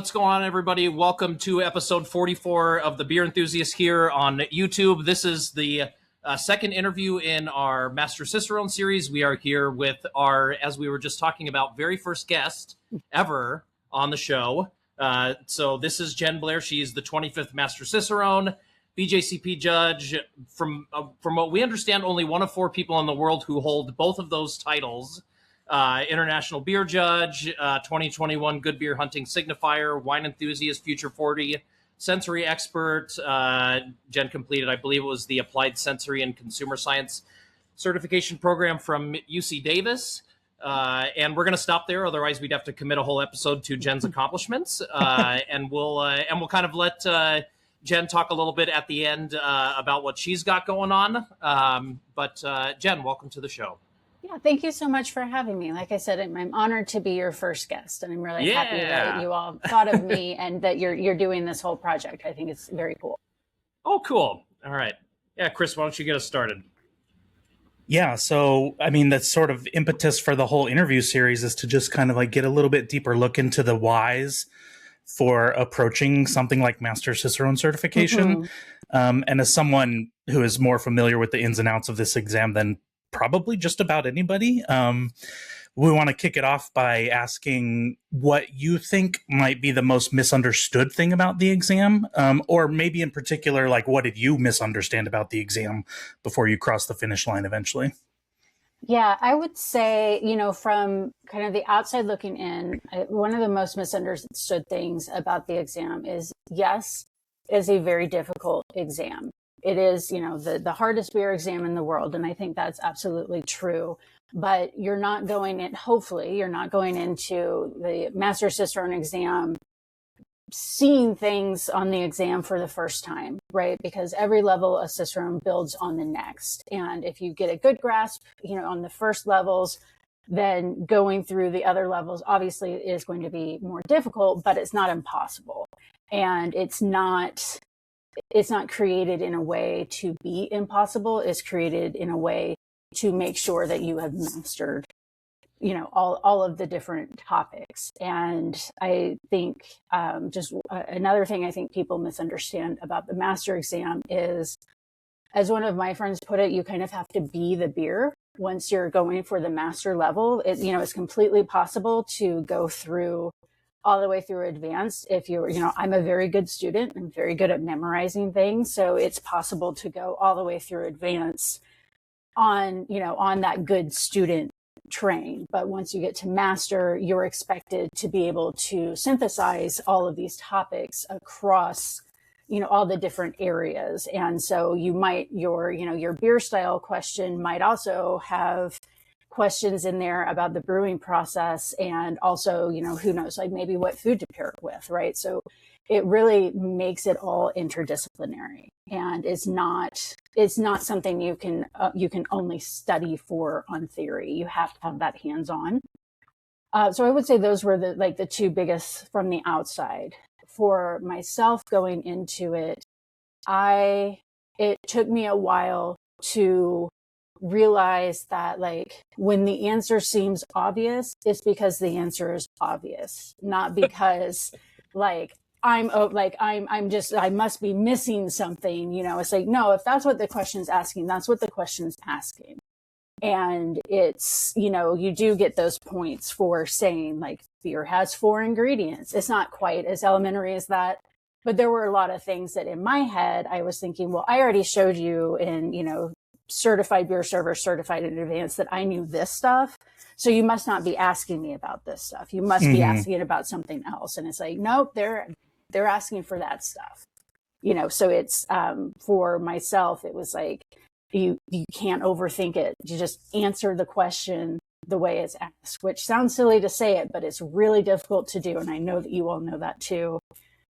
what's going on, everybody? Welcome to episode 44 of the Beer Enthusiast here on YouTube. This is the second interview in our Master Cicerone series. We are here with our, as we were just talking about, very first guest ever on the show. So this is Jen Blair. She's the 25th Master Cicerone, BJCP judge. From what we understand, only one of 4 people in the world who hold both of those titles. International Beer Judge, 2021 Good Beer Hunting Signifier, Wine Enthusiast, Future 40, Sensory Expert. Jen completed, I believe it was the Applied Sensory and Consumer Science Certification Program from UC Davis. And we're going to stop there. Otherwise, we'd have to commit a whole episode to Jen's accomplishments. And we'll kind of let Jen talk a little bit at the end about what she's got going on. But Jen, welcome to the show. Yeah, thank you so much for having me. Like I said, I'm honored to be your first guest, and I'm really happy that you all thought of me and that you're doing this whole project. I think it's very cool. Oh, cool. All right. Yeah, Chris, why don't you get us started? Yeah, so, I mean, that's sort of impetus for the whole interview series is to just kind of like get a little bit deeper look into the whys for approaching something like Master Cicerone certification. And as someone who is more familiar with the ins and outs of this exam than probably just about anybody, we want to kick it off by asking what you think might be the most misunderstood thing about the exam, or maybe in particular, like, what did you misunderstand about the exam before you crossed the finish line eventually? Yeah, I would say, from kind of the outside looking in, one of the most misunderstood things about the exam is, yes, it is a very difficult exam. It is, the hardest beer exam in the world. And I think that's absolutely true. But hopefully you're not going into the Master Cicerone exam seeing things on the exam for the first time, right? Because every level of Cicerone builds on the next. And if you get a good grasp, on the first levels, then going through the other levels obviously is going to be more difficult, but it's not impossible. And it's not created in a way to be impossible. It's created in a way to make sure that you have mastered, all of the different topics. And I think just another thing I think people misunderstand about the master exam is, as one of my friends put it, you kind of have to be the beer once you're going for the master level. It's completely possible to go through all the way through advanced. If I'm a very good student. I'm very good at memorizing things. So it's possible to go all the way through advanced on that good student train. But once you get to master, you're expected to be able to synthesize all of these topics across, all the different areas. And so your beer style question might also have questions in there about the brewing process, and also, who knows, like maybe what food to pair it with, right? So it really makes it all interdisciplinary, and it's not something you can only study for on theory. You have to have that hands-on. So I would say those were the 2 biggest from the outside. For myself going into it, it took me a while to realize that, like, when the answer seems obvious, it's because the answer is obvious, not because I must be missing something. It's like, no, if that's what the question's asking, that's what the question's asking. And it's, you do get those points for saying, like, beer has 4 ingredients. It's not quite as elementary as that. But there were a lot of things that in my head, I was thinking, well, I already showed you in, certified beer server, certified in advance, that I knew this stuff. So you must not be asking me about this stuff. You must be asking about something else. And it's like, nope, they're asking for that stuff. So it's, for myself, it was like, you can't overthink it. You just answer the question the way it's asked, which sounds silly to say it, but it's really difficult to do. And I know that you all know that too.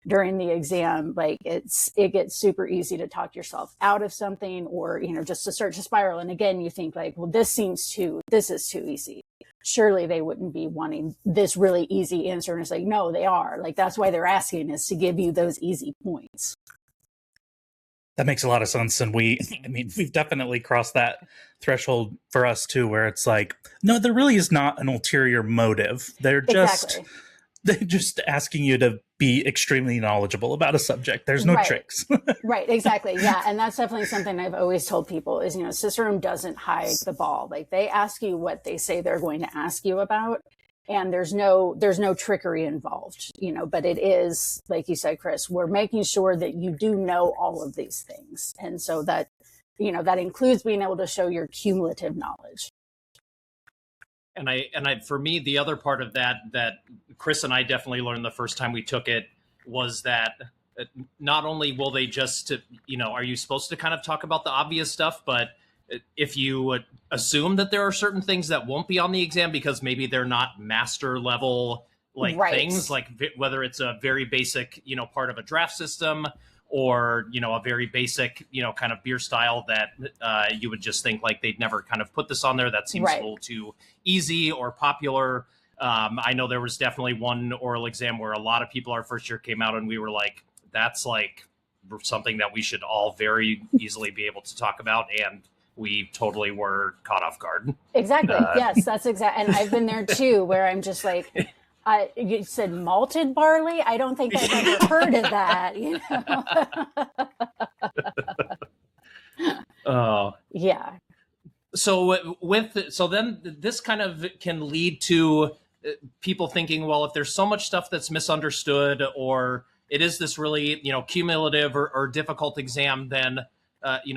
During the exam, like, it gets super easy to talk yourself out of something, or, just to start to spiral. And again, you think like, well, this is too easy. Surely they wouldn't be wanting this really easy answer. And it's like, no, they are. Like, that's why they're asking, is to give you those easy points. That makes a lot of sense. And we've definitely crossed that threshold for us too, where it's like, no, there really is not an ulterior motive. They're just asking you to be extremely knowledgeable about a subject. There's no tricks. Right, exactly. Yeah. And that's definitely something I've always told people is, Cicerone doesn't hide the ball. Like, they ask you what they say they're going to ask you about. And there's no trickery involved, but it is, like you said, Chris, we're making sure that you do know all of these things. And so that, that includes being able to show your cumulative knowledge. And I, for me, the other part of that Chris and I definitely learned the first time we took it was that not only will they just, are you supposed to kind of talk about the obvious stuff, but if you assume that there are certain things that won't be on the exam because maybe they're not master level things, like whether it's a very basic, part of a draft system, or, a very basic, kind of beer style that you would just think like they'd never kind of put this on there. That seems a little too easy or popular. I know there was definitely one oral exam where a lot of people our first year came out and we were like, that's like something that we should all very easily be able to talk about. And we totally were caught off guard. Exactly. Yes, that's exactly. And I've been there too, where I'm just like, you said malted barley? I don't think I've ever heard of that, Oh. Yeah. So then this kind of can lead to people thinking, well, if there's so much stuff that's misunderstood, or it is this really, cumulative or difficult exam, then,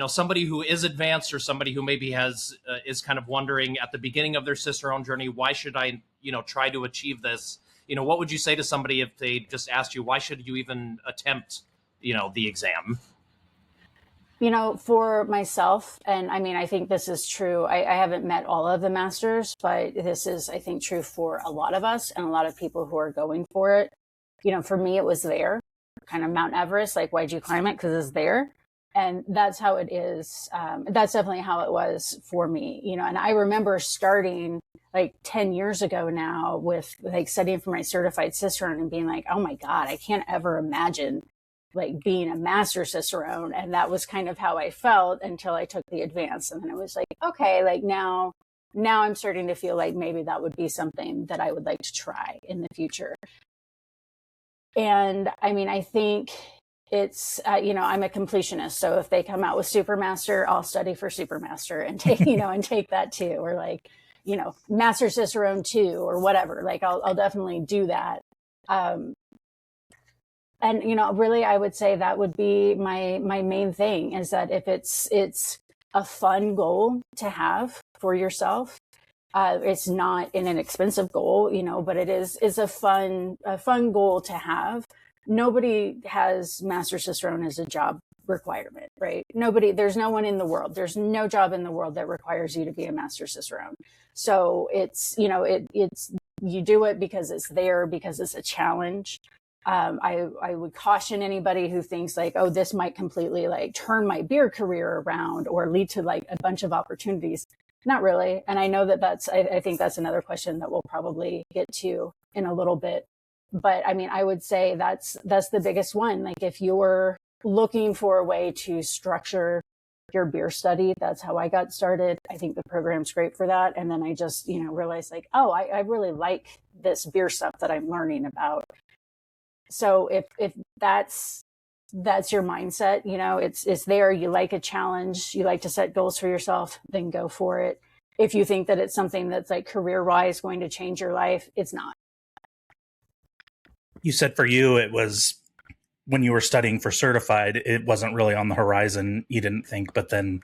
somebody who is advanced or somebody who maybe is kind of wondering at the beginning of their Cicerone journey, why should I, try to achieve this? What would you say to somebody if they just asked you, why should you even attempt, the exam? For myself, and I mean, I think this is true. I haven't met all of the masters, but this is, I think, true for a lot of us and a lot of people who are going for it. For me, it was there, kind of Mount Everest. Like, why'd you climb it? Because it's there. And that's how it is. That's definitely how it was for me, and I remember starting like 10 years ago now with like studying for my certified Cicerone and being like, oh my God, I can't ever imagine like being a master Cicerone. And that was kind of how I felt until I took the advanced. And then it was like, okay, like now I'm starting to feel like maybe that would be something that I would like to try in the future. And I mean, I think it's, I'm a completionist. So if they come out with Supermaster, I'll study for Supermaster and take, and take that too. Or like, Master Cicerone 2 or whatever. Like I'll definitely do that. And, really, I would say that would be my main thing is that if it's a fun goal to have for yourself, it's not an inexpensive goal, but it is a fun goal to have. Nobody has Master Cicerone as a job requirement, right? There's no one in the world. There's no job in the world that requires you to be a Master Cicerone. So it's, it's, you do it because it's there, because it's a challenge. I would caution anybody who thinks like, oh, this might completely like turn my beer career around or lead to like a bunch of opportunities. Not really. And I know I think that's another question that we'll probably get to in a little bit. But I mean, I would say that's the biggest one. Like if you're looking for a way to structure your beer study, that's how I got started. I think the program's great for that. And then I just, realized like, oh, I really like this beer stuff that I'm learning about. So if that's your mindset, it's there, you like a challenge, you like to set goals for yourself, then go for it. If you think that it's something that's like career-wise going to change your life, it's not. You said for you, it was when you were studying for certified, it wasn't really on the horizon, you didn't think, but then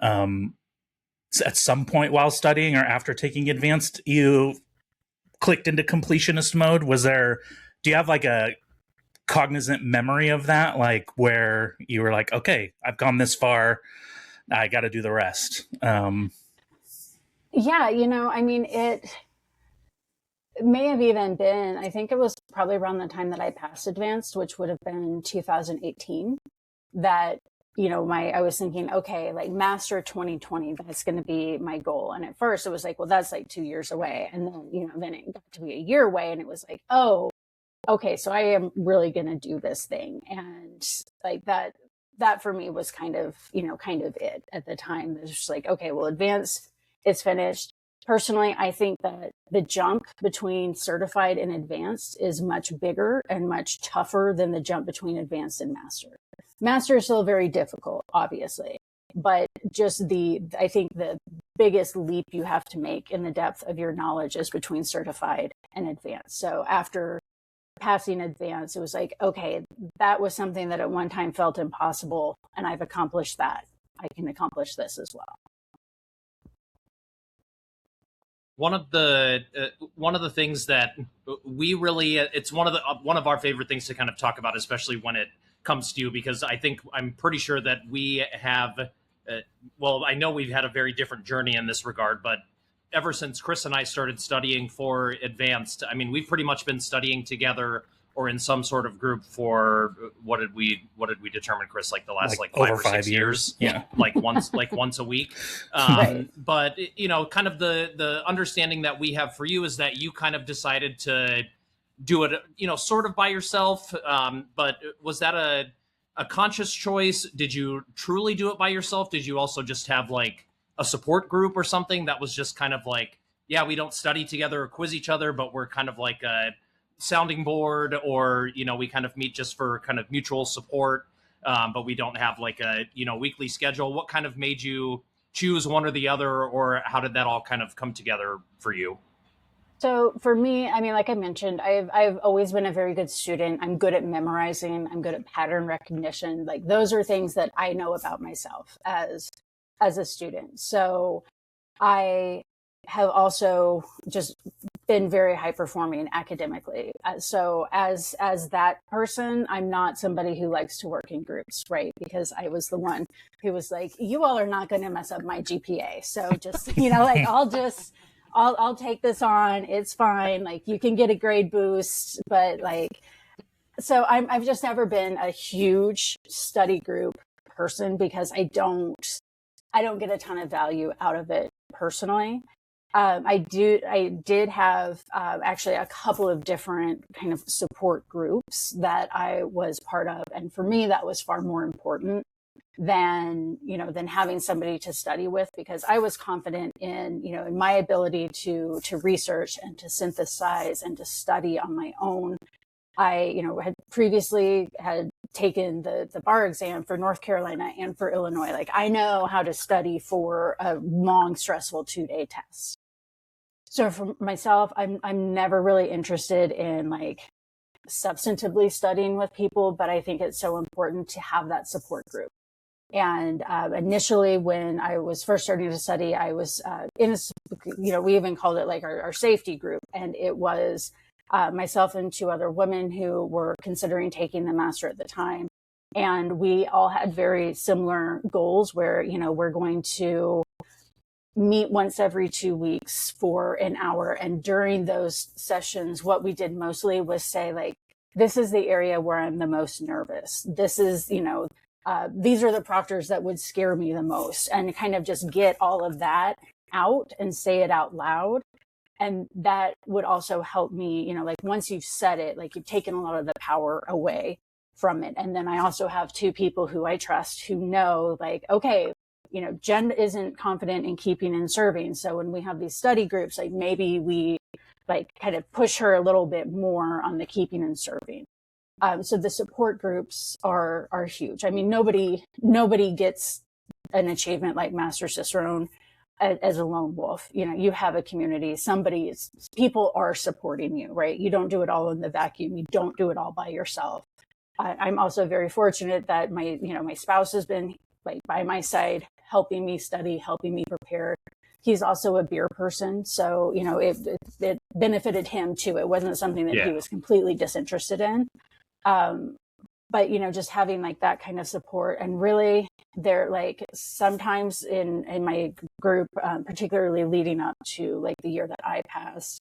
at some point while studying or after taking advanced, you clicked into completionist mode. Do you have like a cognizant memory of that, like where you were like, okay, I've gone this far, I got to do the rest? Yeah, I mean, it may have even been, I think it was probably around the time that I passed advanced, which would have been 2018, that, I was thinking, okay, like master 2020, that's going to be my goal. And at first it was like, well, that's like 2 years away. And then, then it got to be a year away and it was like, oh, okay, so I am really going to do this thing. And like that for me was kind of it at the time. It was just like, okay, well, advanced is finished. personally, I think that the jump between certified and advanced is much bigger and much tougher than the jump between advanced and master. Master is still very difficult, obviously, but just I think the biggest leap you have to make in the depth of your knowledge is between certified and advanced. So after passing advanced, it was like, okay, that was something that at one time felt impossible, and I've accomplished that. I can accomplish this as well. One of the things that we really, it's one of our favorite things to kind of talk about, especially when it comes to you, because I'm pretty sure that we have, well, I know we've had a very different journey in this regard, but ever since Chris and I started studying for advanced, I mean, we've pretty much been studying together or in some sort of group for what did we determine, Chris, like the last like 5 or 6 years? Yeah. like once a week. Right. But kind of the understanding that we have for you is that you kind of decided to do it, sort of by yourself. But was that a conscious choice? Did you truly do it by yourself? Did you also just have like a support group or something that was just kind of like, yeah, we don't study together or quiz each other, but we're kind of like a sounding board, or we kind of meet just for kind of mutual support, but we don't have like a weekly schedule? What kind of made you choose one or the other, or how did that all kind of come together for you? So for me, I mean, like I mentioned, I've always been a very good student. I'm good at memorizing. I'm good at pattern recognition. Like those are things that I know about myself as a student. So I have also just been very high performing academically. So as that person, I'm not somebody who likes to work in groups, right? Because I was the one who was like, you all are not going to mess up my GPA. So just, like I'll take this on. It's fine. Like you can get a grade boost, but like, so I've just never been a huge study group person because I don't get a ton of value out of it personally. I did have actually a couple of different kind of support groups that I was part of. And for me, that was far more important than having somebody to study with, because I was confident in my ability to research and to synthesize and to study on my own. I, had previously had taken the bar exam for North Carolina and for Illinois. Like I know how to study for a long, stressful 2-day test. So for myself, I'm never really interested in like substantively studying with people, but I think it's so important to have that support group. And initially, when I was first starting to study, I was in a, we even called it like our safety group, and it was myself and 2 other women who were considering taking the master at the time. And we all had very similar goals where, we're going to meet once every 2 weeks for an hour. And during those sessions, what we did mostly was say, like, this is the area where I'm the most nervous. This is, these are the proctors that would scare me the most, and kind of just get all of that out and say it out loud. And that would also help me, like once you've said it, like you've taken a lot of the power away from it. And then I also have 2 people who I trust who know, like, okay, Jen isn't confident in keeping and serving. So when we have these study groups, like maybe we like kind of push her a little bit more on the keeping and serving. So the support groups are huge. I mean, nobody gets an achievement like Master Cicerone as a lone wolf. You have a community. People are supporting you, right? You don't do it all in the vacuum. You don't do it all by yourself. I'm also very fortunate that my spouse has been like by my side, helping me study, helping me prepare. He's also a beer person. So, it benefited him too. It wasn't something that he was completely disinterested in. But, just having like that kind of support, and really they're like sometimes in my group, particularly leading up to like the year that I passed,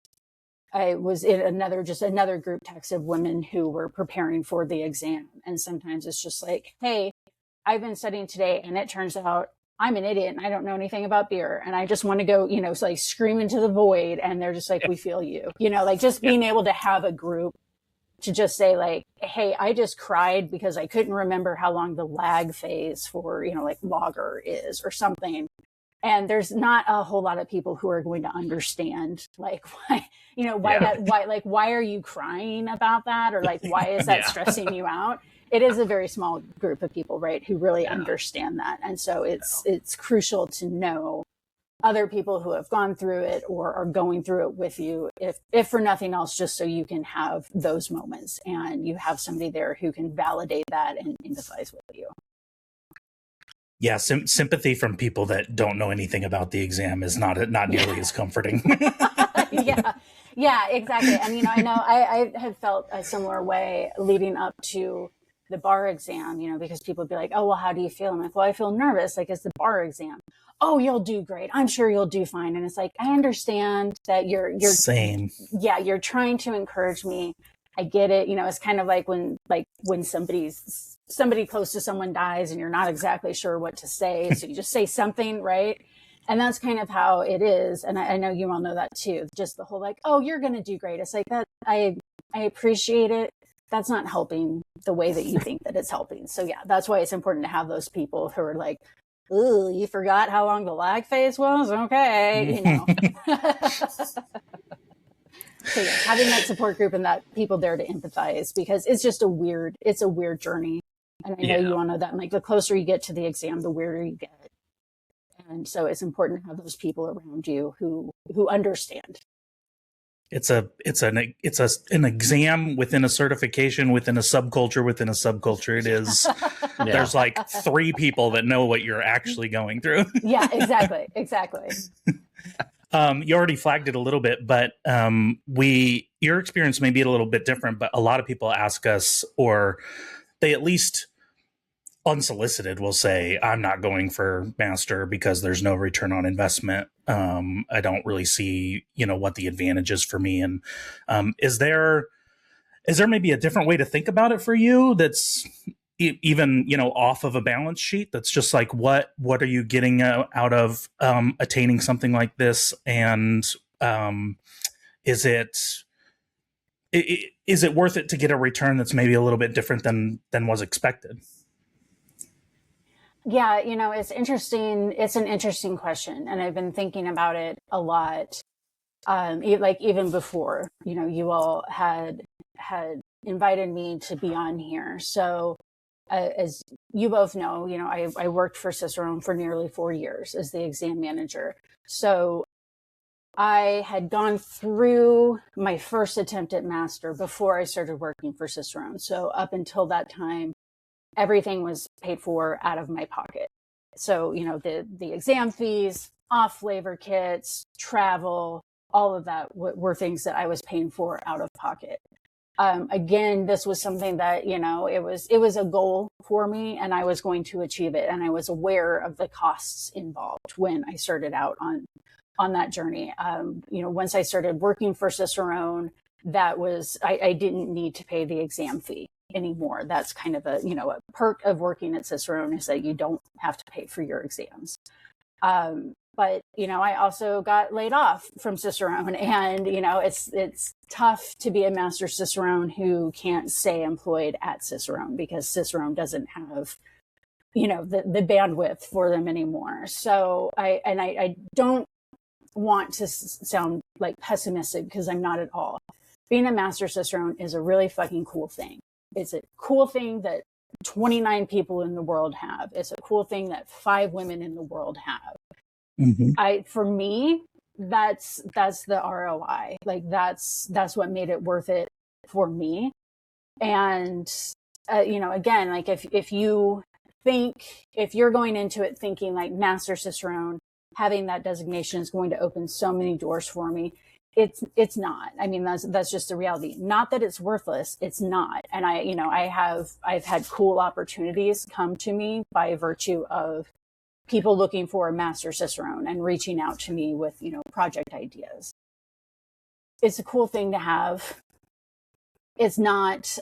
I was in another group text of women who were preparing for the exam. And sometimes it's just like, hey, I've been studying today and it turns out I'm an idiot and I don't know anything about beer. And I just want to go, like scream into the void. And they're just like, we feel you, like just being able to have a group to just say like, hey, I just cried because I couldn't remember how long the lag phase for, like lager is or something. And there's not a whole lot of people who are going to understand, like, why, why are you crying about that? Or like, why is that stressing you out? It is a very small group of people, right, who really understand that. And so it's crucial to know other people who have gone through it or are going through it with you, if for nothing else, just so you can have those moments and you have somebody there who can validate that and empathize with you. Yeah, sympathy from people that don't know anything about the exam is not nearly as comforting. Yeah, exactly. And, I know I had felt a similar way leading up to the bar exam, because people would be like, oh, well, how do you feel? I'm like, well, I feel nervous. Like, it's the bar exam. Oh, you'll do great. I'm sure you'll do fine. And it's like, I understand that you're same. Yeah, you're trying to encourage me. I get it. It's kind of like when somebody close to someone dies and you're not exactly sure what to say. So you just say something, right? And that's kind of how it is. And I know you all know that too. Just the whole like, oh, you're going to do great. It's like that. I appreciate it. That's not helping the way that you think that it's helping. So yeah, that's why it's important to have those people who are like, ooh, you forgot how long the lag phase was? Okay. So yeah, having that support group and that people there to empathize, because it's just a weird journey. And I know you all know that. And like the closer you get to the exam, the weirder you get. And so it's important to have those people around you who understand. It's an exam within a certification within a subculture within a subculture. It is. There's like 3 people that know what you're actually going through. Yeah, exactly. You already flagged it a little bit, but your experience may be a little bit different, but a lot of people ask us, or they at least unsolicited will say, I'm not going for master because there's no return on investment. I don't really see, what the advantage is for me. And is there maybe a different way to think about it for you that's even, off of a balance sheet? That's just like, what are you getting out of attaining something like this? And is it worth it to get a return that's maybe a little bit different than was expected? Yeah, it's interesting. It's an interesting question. And I've been thinking about it a lot. Like even before, you all had invited me to be on here. So as you both know, I worked for Cicerone for nearly 4 years as the exam manager. So I had gone through my first attempt at master before I started working for Cicerone. So up until that time, everything was paid for out of my pocket. So, the exam fees, off flavor kits, travel, all of that were things that I was paying for out of pocket. Again, this was something that, it was a goal for me and I was going to achieve it. And I was aware of the costs involved when I started out on that journey. Once I started working for Cicerone, that was, I didn't need to pay the exam fee anymore. That's kind of a perk of working at Cicerone, is that you don't have to pay for your exams. But I also got laid off from Cicerone, and it's tough to be a master Cicerone who can't stay employed at Cicerone because Cicerone doesn't have the bandwidth for them anymore. So I don't want to sound like pessimistic, because I'm not at all. Being a master Cicerone is a really fucking cool thing. It's a cool thing that 29 people in the world have. It's a cool thing that 5 women in the world have. Mm-hmm. For me, that's the ROI. Like that's what made it worth it for me. And again, like if you're going into it thinking like master Cicerone, having that designation is going to open so many doors for me, it's not. I mean, that's just the reality. Not that it's worthless. It's not. And I've had cool opportunities come to me by virtue of people looking for a master Cicerone and reaching out to me with, project ideas. It's a cool thing to have. It's not,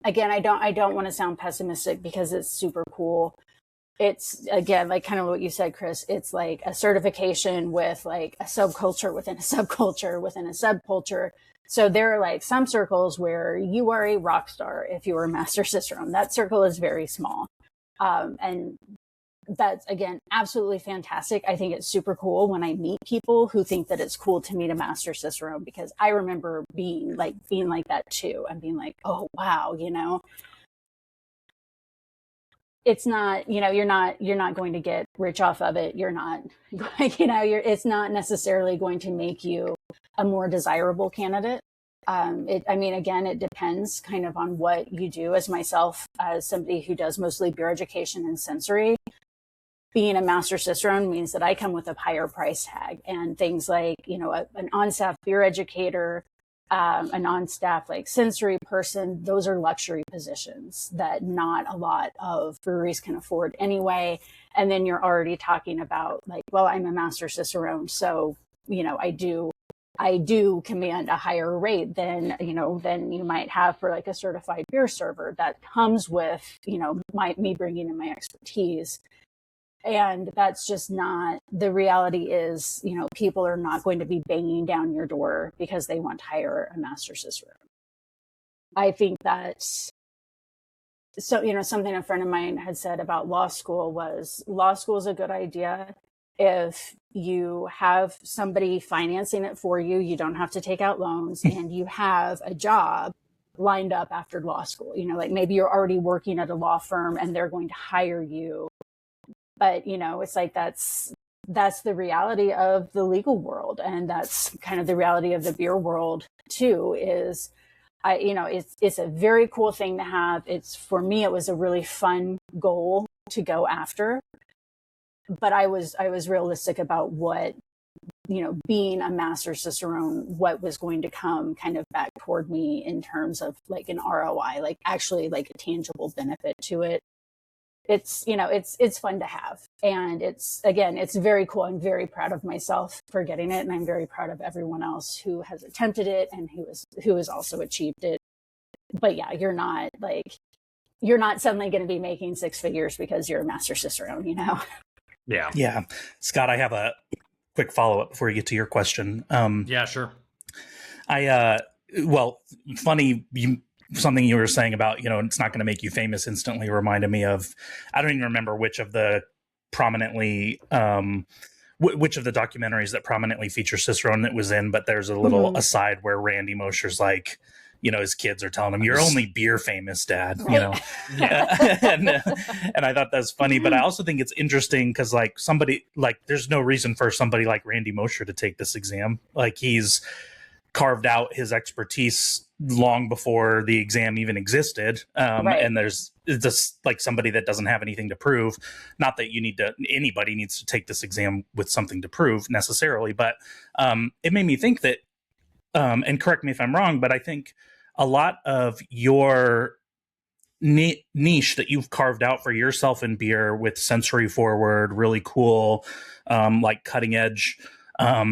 again, I don't want to sound pessimistic, because it's super cool. It's, again, like kind of what you said, Chris, it's like a certification with like a subculture within a subculture within a subculture. So there are like some circles where you are a rock star if you are a master Cicerone. That circle is very small. And that's, again, absolutely fantastic. I think it's super cool when I meet people who think that it's cool to meet a master Cicerone, because I remember being like that too, and being like, oh, wow, it's not, you're not going to get rich off of it. You're not, it's not necessarily going to make you a more desirable candidate. Again, it depends kind of on what you do. As myself, as somebody who does mostly beer education and sensory, being a master Cicerone means that I come with a higher price tag, and things like, an on-staff beer educator, an on-staff like sensory person, those are luxury positions that not a lot of breweries can afford anyway. And then you're already talking about like, well, I'm a master Cicerone, so, I do command a higher rate than you might have for like a certified beer server. That comes with, me bringing in my expertise. And that's just not, the reality is, people are not going to be banging down your door because they want to hire a master Cicerone. I think that's, so, something a friend of mine had said about law school was, law school is a good idea if you have somebody financing it for you, you don't have to take out loans, and you have a job lined up after law school. Like maybe you're already working at a law firm and they're going to hire you. But, it's like that's the reality of the legal world. And that's kind of the reality of the beer world too, is it's a very cool thing to have. For me, it was a really fun goal to go after. But I was realistic about what, being a master Cicerone, what was going to come kind of back toward me in terms of like an ROI, like actually like a tangible benefit to it. It's, it's fun to have. And it's very cool. I'm very proud of myself for getting it. And I'm very proud of everyone else who has attempted it and who has also achieved it. But yeah, you're not suddenly going to be making six figures because you're a master Cicerone, Yeah. Yeah. Scott, I have a quick follow-up before you get to your question. Yeah, sure. Something you were saying about, it's not going to make you famous instantly reminded me of, I don't even remember which of the prominently, which of the documentaries that prominently feature Cicerone it was in, but there's a little aside where Randy Mosher's like, his kids are telling him, "You're only beer famous, Dad." Right. And I thought that's funny, but I also think it's interesting because like there's no reason for somebody like Randy Mosher to take this exam. Like he's carved out his expertise long before the exam even existed. Right. And there's just like somebody that doesn't have anything to prove. Not that anybody needs to take this exam with something to prove necessarily, but it made me think that, and correct me if I'm wrong, but I think a lot of your niche that you've carved out for yourself in beer with sensory forward, really cool, like cutting edge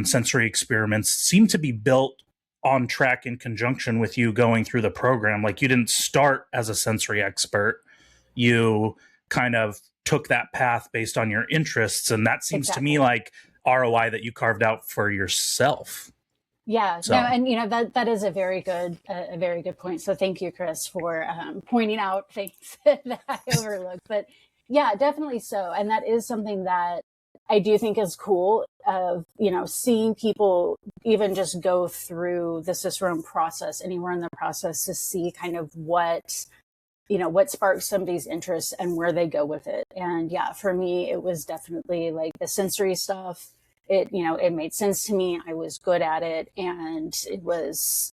sensory experiments seem to be built on track in conjunction with you going through the program. Like you didn't start as a sensory expert. You kind of took that path based on your interests. And that seems to me like ROI that you carved out for yourself. Yeah, so. No, and that is a very good point. So thank you, Chris, for pointing out things that I overlooked. But yeah, definitely so. And that is something that I do think is cool of, seeing people even just go through the Cicerone process, anywhere in the process, to see kind of what sparks somebody's interest and where they go with it. And yeah, for me, it was definitely like the sensory stuff. It made sense to me. I was good at it. And it was,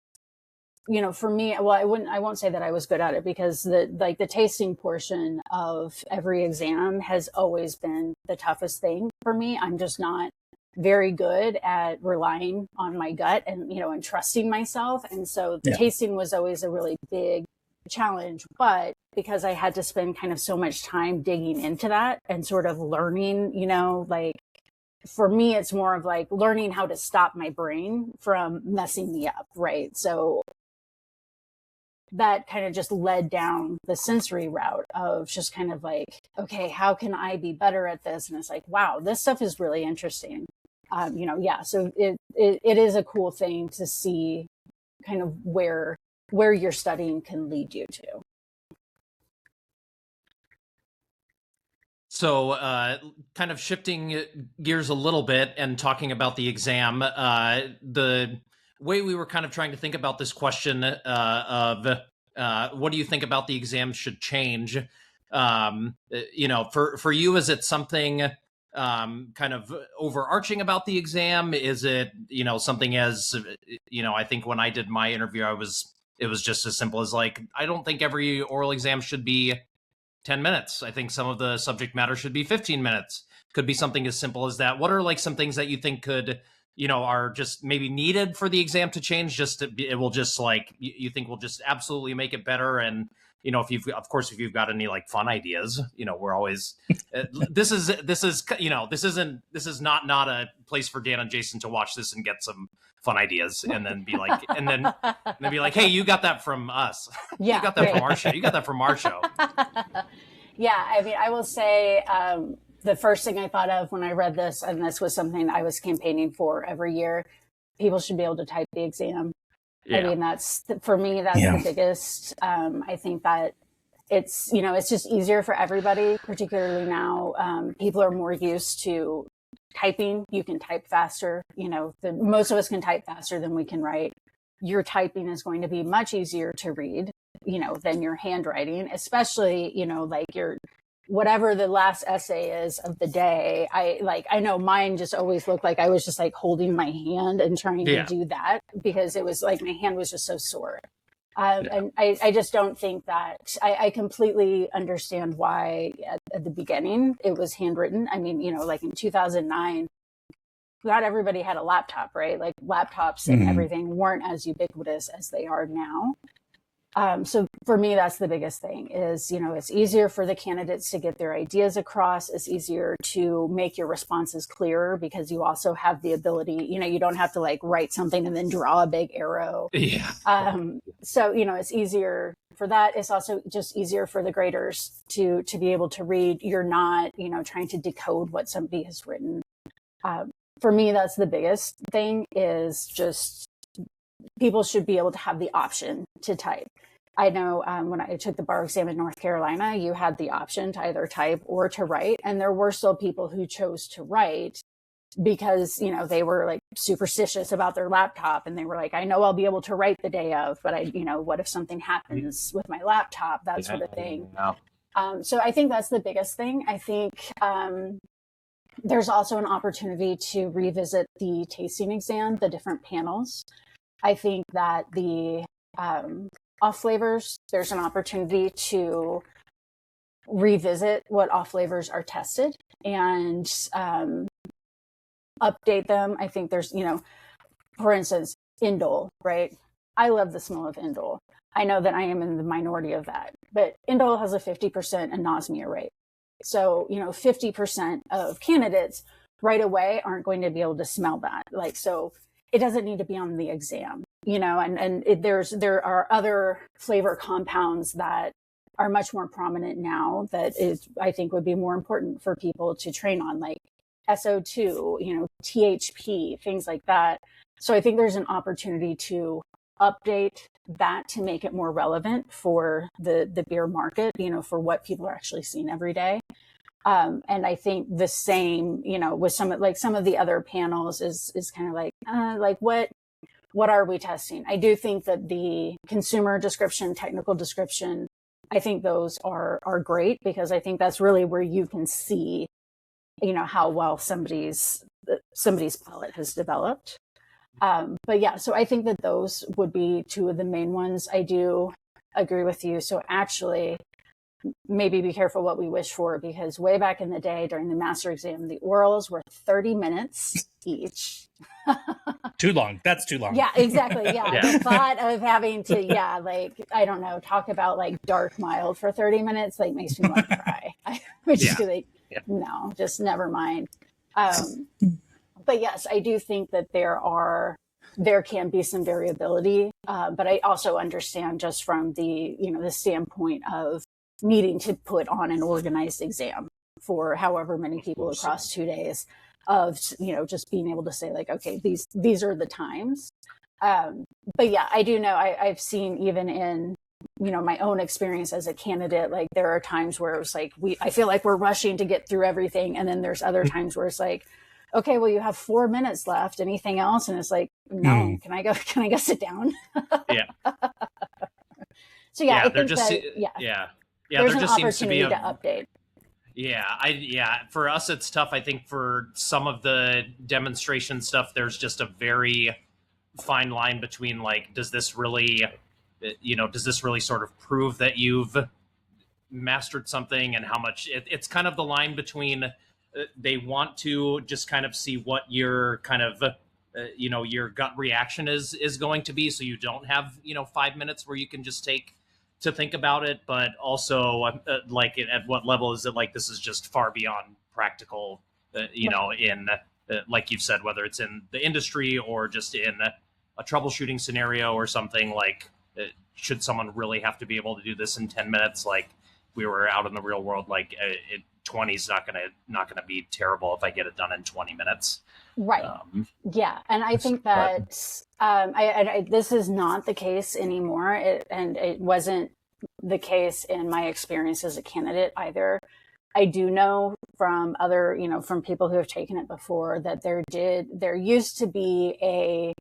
for me, well, I won't say that I was good at it, because the tasting portion of every exam has always been the toughest thing for me. I'm just not very good at relying on my gut and, and trusting myself. And so the tasting was always a really big challenge, but because I had to spend kind of so much time digging into that and sort of learning, for me, it's more of like learning how to stop my brain from messing me up, right? So that kind of just led down the sensory route of just kind of like, okay, how can I be better at this? And it's like, wow, this stuff is really interesting. So it is a cool thing to see kind of where your studying can lead you to. So, kind of shifting gears a little bit and talking about the exam, the way we were kind of trying to think about this question of what do you think about the exam should change? For you, is it something kind of overarching about the exam? Is it, something as, I think when I did my interview, it was just as simple as like, I don't think every oral exam should be 10 minutes. I think some of the subject matter should be 15 minutes. Could be something as simple as that. What are like some things that you think could, are just maybe needed for the exam to change? It will just like, you think will just absolutely make it better. And, if you've got any like fun ideas, we're always, this is not a place for Dan and Jason to watch this and get some fun ideas and then be like, and then be like, hey, you got that from us. Yeah, you got that from our show. You got that from our show. Yeah, I mean, I will say the first thing I thought of when I read this, and this was something I was campaigning for every year, people should be able to type the exam. Yeah. I mean, for me, that's the biggest. I think that it's just easier for everybody, particularly now. People are more used to typing. You can type faster. Most of us can type faster than we can write. Your typing is going to be much easier to read, than your handwriting, especially, like whatever the last essay is of the day. I know mine just always looked like I was just like holding my hand and trying to do that because it was like my hand was just so sore. And I just don't think that I completely understand why at the beginning it was handwritten. I mean, like in 2009, not everybody had a laptop, right? Like laptops and everything weren't as ubiquitous as they are now. So for me, that's the biggest thing is, it's easier for the candidates to get their ideas across. It's easier to make your responses clearer because you also have the ability, you don't have to like write something and then draw a big arrow. Yeah. So, it's easier for that. It's also just easier for the graders to be able to read. You're not, trying to decode what somebody has written. For me, that's the biggest thing is just people should be able to have the option to type. I know when I took the bar exam in North Carolina, you had the option to either type or to write. And there were still people who chose to write because, they were like superstitious about their laptop. And they were like, I know I'll be able to write the day of, but what if something happens with my laptop, that sort of thing. So I think that's the biggest thing. I think there's also an opportunity to revisit the tasting exam, the different panels. I think that the off flavors, there's an opportunity to revisit what off flavors are tested and update them. I think there's, for instance, indole, right? I love the smell of indole. I know that I am in the minority of that, but indole has a 50% anosmia rate. So, 50% of candidates right away aren't going to be able to smell that. So it doesn't need to be on the exam, there are other flavor compounds that are much more prominent now that I think would be more important for people to train on, like SO2, THP, things like that. So I think there's an opportunity to update that to make it more relevant for the beer market, for what people are actually seeing every day. And I think the same, with some of the other panels is kind of like what are we testing? I do think that the consumer description, technical description, I think those are great because I think that's really where you can see, how well somebody's palate has developed. But yeah, so I think that those would be two of the main ones. I do agree with you. So actually, maybe be careful what we wish for, because way back in the day during the master exam, the orals were 30 minutes each. Too long. That's too long. Yeah, exactly. Yeah. The thought of having to, I don't know, talk about like dark mild for 30 minutes, makes me want to cry. I would just be like, no, just never mind. But yes, I do think that there can be some variability, but I also understand just from the standpoint of needing to put on an organized exam for however many people across 2 days of, just being able to say like, okay, these are the times. But yeah, I do know I've seen even in my own experience as a candidate, like there are times where it's like I feel like we're rushing to get through everything, and then there's other times where it's like, okay, well, you have 4 minutes left. Anything else? And it's like, no, can I go sit down? Yeah. So yeah, I think just, that, yeah, there's there an just seems to be opportunity to update. Yeah, for us it's tough. I think for some of the demonstration stuff, there's just a very fine line between like, does this really sort of prove that you've mastered something, and how much it's kind of the line between they want to just kind of see what your kind of your gut reaction is going to be, so you don't have 5 minutes where you can just take to think about it, but also like at what level is it like this is just far beyond practical, in like you've said, whether it's in the industry or just in a troubleshooting scenario or something, like should someone really have to be able to do this in 10 minutes? Like we were out in the real world, like 20 is not gonna be terrible if I get it done in 20 minutes. Right. Yeah. And I think that this is not the case anymore. It wasn't the case in my experience as a candidate either. I do know from other, from people who have taken it before, that there used to be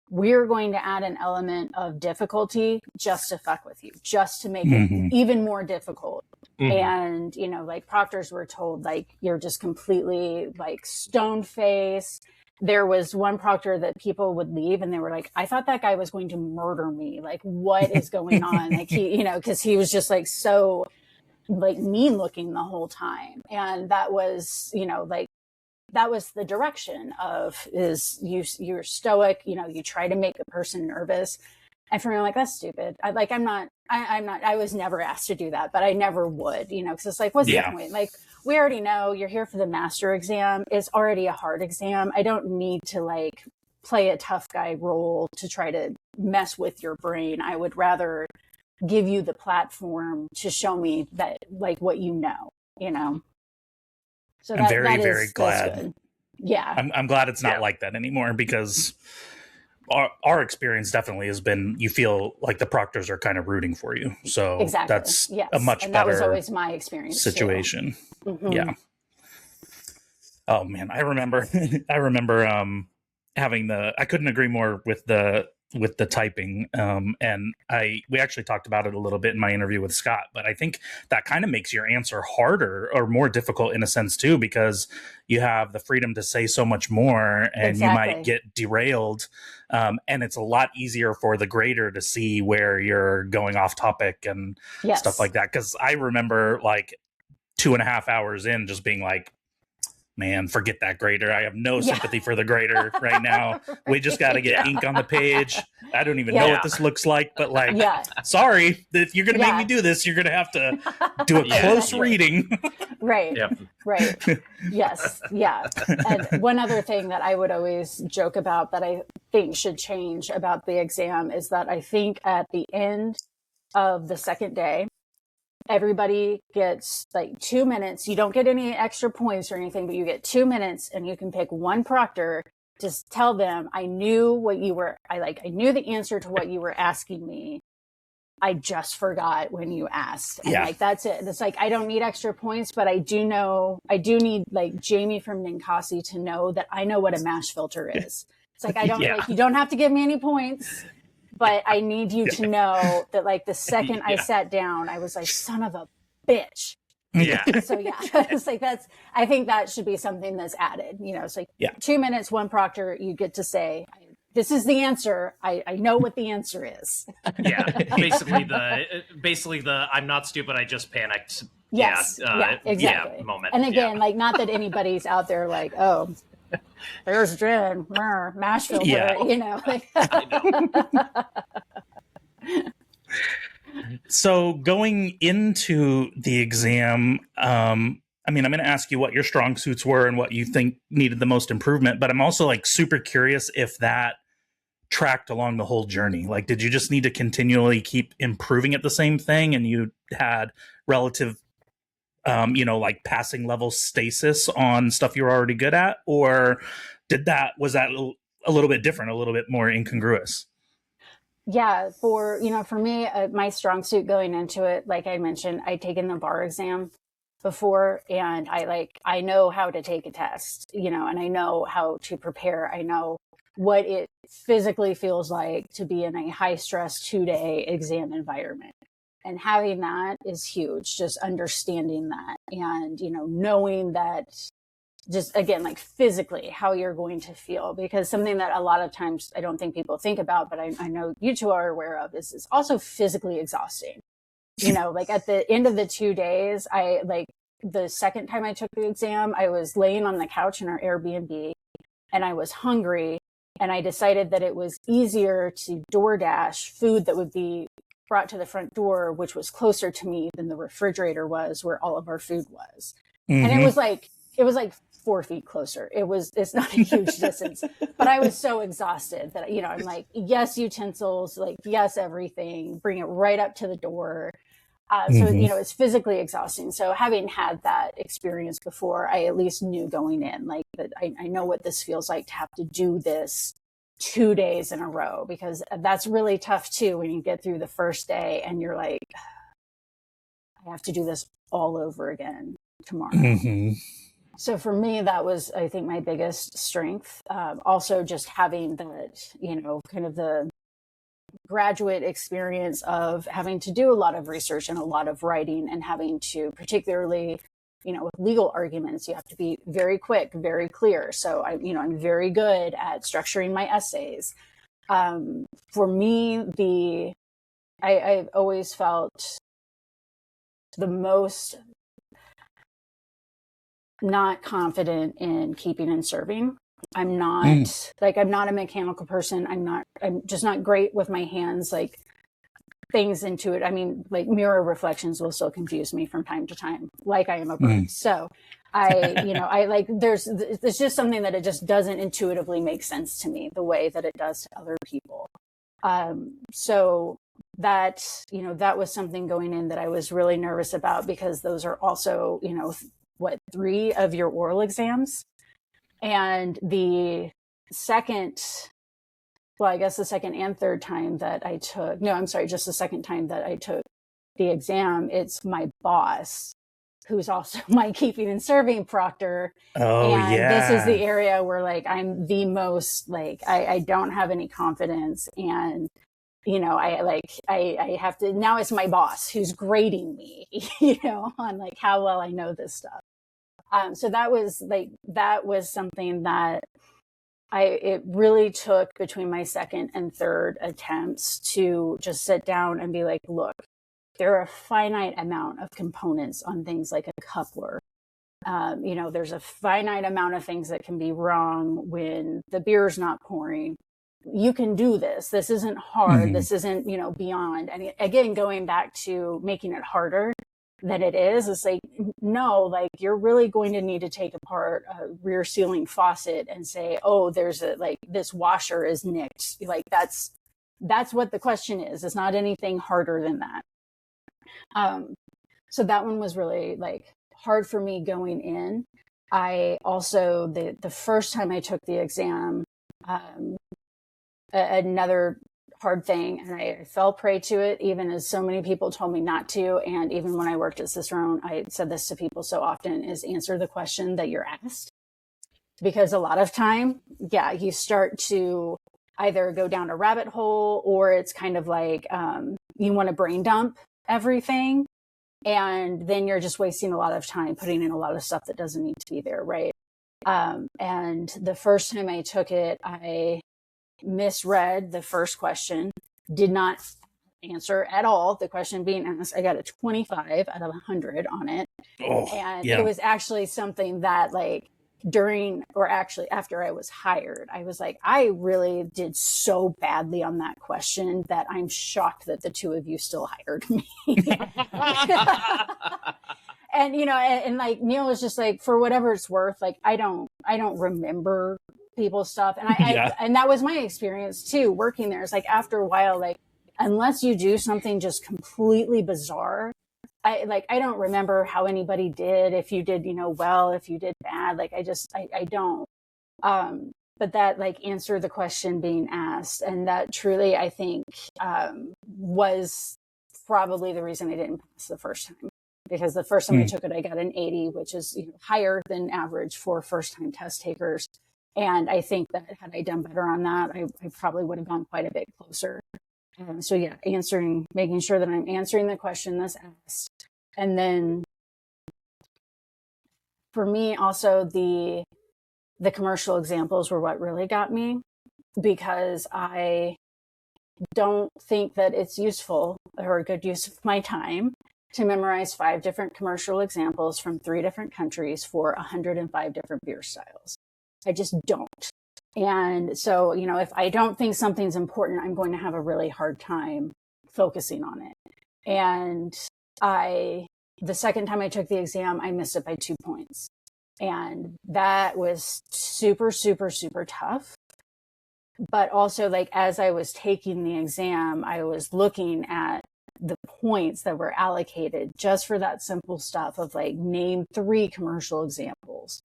we're going to add an element of difficulty just to fuck with you, just to make it even more difficult. And, like proctors were told, like, you're just completely like stone face. There was one proctor that people would leave and they were like, I thought that guy was going to murder me. Like, what is going on? Like he, cause he was just like, so like mean looking the whole time. And that was, that was the direction of you're stoic, you try to make a person nervous. And for me, I'm like, that's stupid. I was never asked to do that, but I never would, cause it's like, what's the point? Like, we already know you're here for the master exam. It's already a hard exam. I don't need to like play a tough guy role to try to mess with your brain. I would rather give you the platform to show me that like what So I'm very glad. Good. Yeah. I'm glad it's not like that anymore, because our experience definitely has been, you feel like the proctors are kind of rooting for you. So that's a much better, that was always my experience situation. Yeah. Oh man, I remember having I couldn't agree more with the typing. And we actually talked about it a little bit in my interview with Scott, but I think that kind of makes your answer harder or more difficult in a sense too, because you have the freedom to say so much more, and you might get derailed. And it's a lot easier for the grader to see where you're going off topic and stuff like that. Cause I remember like 2.5 hours in just being like, man, forget that grader. I have no sympathy for the grader right now. We just got to get ink on the page. I don't even know what this looks like, but like, sorry, if you're going to make me do this, you're going to have to do a close reading. Right. Yep. Right. Yes. Yeah. And one other thing that I would always joke about that I think should change about the exam is that I think at the end of the second day, everybody gets like 2 minutes. You don't get any extra points or anything, but you get 2 minutes, and you can pick one proctor. Just tell them, I knew I knew the answer to what you were asking me. I just forgot when you asked. And like, that's it. It's like, I don't need extra points, but I do need like Jamie from Ninkasi to know that I know what a mash filter is. It's like, I don't like, you don't have to give me any points, but I need you to know that like the second I sat down, I was like, son of a bitch. Yeah. So it's like, I think that should be something that's added, it's like 2 minutes, one proctor, you get to say, this is the answer. I know what the answer is. Yeah. Basically the I'm not stupid, I just panicked. Yes. Exactly. Moment. And again, like, not that anybody's out there like, oh, there's Jen, mash filter, like. So going into the exam, I'm going to ask you what your strong suits were and what you think needed the most improvement, but I'm also like super curious if that tracked along the whole journey. Like, did you just need to continually keep improving at the same thing, and you had relative like passing level stasis on stuff you're already good at, or was that a little bit different, a little bit more incongruous? Yeah, for me, my strong suit going into it, like I mentioned, I'd taken the bar exam before, and I know how to take a test, and I know how to prepare. I know what it physically feels like to be in a high stress 2-day exam environment. And having that is huge, just understanding that and, knowing that just again, like physically how you're going to feel, because something that a lot of times I don't think people think about, but I know you two are aware of, is it's also physically exhausting. Like at the end of the 2 days, the second time I took the exam, I was laying on the couch in our Airbnb and I was hungry, and I decided that it was easier to DoorDash food that would be brought to the front door, which was closer to me than the refrigerator was where all of our food was. And it was like 4 feet closer. It's not a huge distance, but I was so exhausted that, I'm like, yes, utensils, like, yes, everything, bring it right up to the door. So, it's physically exhausting. So having had that experience before, I at least knew going in, like, that I know what this feels like to have to do this 2 days in a row, because that's really tough too, when you get through the first day and you're like, I have to do this all over again tomorrow. So for me, that was, I think, my biggest strength. Also just having that, kind of the graduate experience of having to do a lot of research and a lot of writing, and having to, particularly, with legal arguments, you have to be very quick, very clear. So I'm very good at structuring my essays. For me, I've always felt the most not confident in keeping and serving. I'm not I'm not a mechanical person. I'm just not great with my hands, like things into it. I mean, like mirror reflections will still confuse me from time to time, like I am a bird. So there's just something that it just doesn't intuitively make sense to me the way that it does to other people. So that was something going in that I was really nervous about, because those are also, 3 of your oral exams. And the second and third time that I took, just the second time that I took the exam, it's my boss, who's also my keeping and serving proctor. Oh, and yeah. This is the area where, like, I'm the most, like, I don't have any confidence. And, I have to, now it's my boss who's grading me, on like how well I know this stuff. So that was something that it really took between my second and third attempts to just sit down and be like, look, there are a finite amount of components on things like a coupler. There's a finite amount of things that can be wrong when the beer's not pouring. You can do this. This isn't hard. This isn't, beyond. And again, going back to making it harder than it is, it's like, no, like, you're really going to need to take apart a rear ceiling faucet and say, oh, there's this washer is nicked. Like, that's what the question is. It's not anything harder than that. So that one was really, like, hard for me going in. I also, the first time I took the exam, another hard thing, and I fell prey to it, even as so many people told me not to. And even when I worked at Cicerone, I said this to people so often, is answer the question that you're asked. Because a lot of time, you start to either go down a rabbit hole, or it's kind of like you want to brain dump everything, and then you're just wasting a lot of time putting in a lot of stuff that doesn't need to be there, right? And the first time I took it, I misread the first question, did not answer at all the question being asked. I got a 25 out of 100 on it. It was actually something that, like, after I was hired, I was like, I really did so badly on that question that I'm shocked that the two of you still hired me. And, and like Neil was just like, for whatever it's worth, like, I don't remember people's stuff. And and that was my experience too, working there. It's like, after a while, like, unless you do something just completely bizarre, I don't remember how anybody did, if you did, well, if you did bad, like, I don't. but that like answered the question being asked. And that truly, I think, was probably the reason I didn't pass the first time. Because the first time I took it, I got an 80, which is higher than average for first-time test takers. And I think that had I done better on that, I probably would have gone quite a bit closer. So yeah, making sure that I'm answering the question that's asked. And then for me, also the commercial examples were what really got me, because I don't think that it's useful or a good use of my time to memorize 5 different commercial examples from 3 different countries for 105 different beer styles. I just don't. And so, if I don't think something's important, I'm going to have a really hard time focusing on it. And the second time I took the exam, I missed it by 2 points. And that was super, super, super tough. But also, like, as I was taking the exam, I was looking at the points that were allocated just for that simple stuff of like, name 3 commercial examples.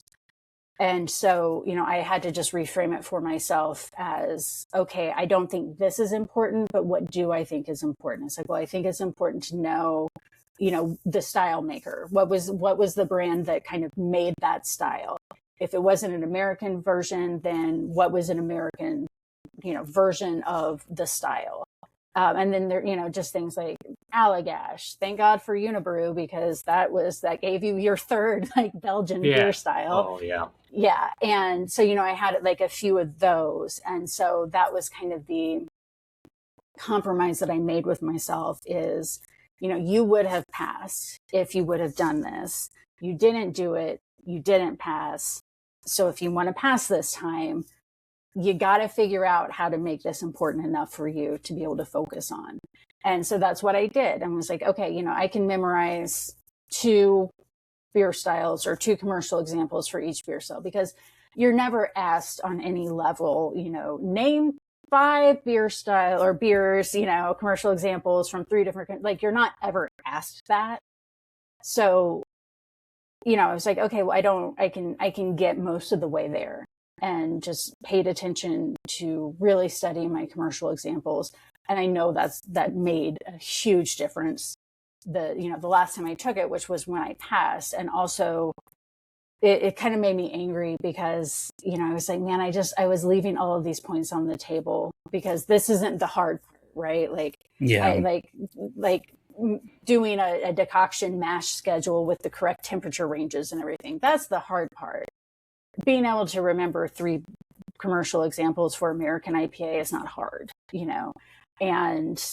And so, I had to just reframe it for myself as, okay, I don't think this is important, but what do I think is important? It's like, well, I think it's important to know, the style maker. What was the brand that kind of made that style? If it wasn't an American version, then what was an American, version of the style? And then there, just things like Allagash. Thank God for Unibrew, because that gave you your 3rd like Belgian beer style. Oh yeah. Yeah. And so, I had like a few of those. And so that was kind of the compromise that I made with myself is, you would have passed if you would have done this. You didn't do it. You didn't pass. So if you want to pass this time, you got to figure out how to make this important enough for you to be able to focus on. And so that's what I did. I was like, okay, I can memorize 2 beer styles or 2 commercial examples for each beer style, because you're never asked on any level, name 5 beer style or beers, commercial examples from 3 different, like, you're not ever asked that. So, I was like, okay, well, I can get most of the way there, and just paid attention to really studying my commercial examples. And I know that made a huge difference. The last time I took it, which was when I passed, and also it kind of made me angry because, I was like, man, I was leaving all of these points on the table, because this isn't the hard part, right? Like, yeah, like doing a decoction mash schedule with the correct temperature ranges and everything. That's the hard part. Being able to remember 3 commercial examples for American IPA is not hard, and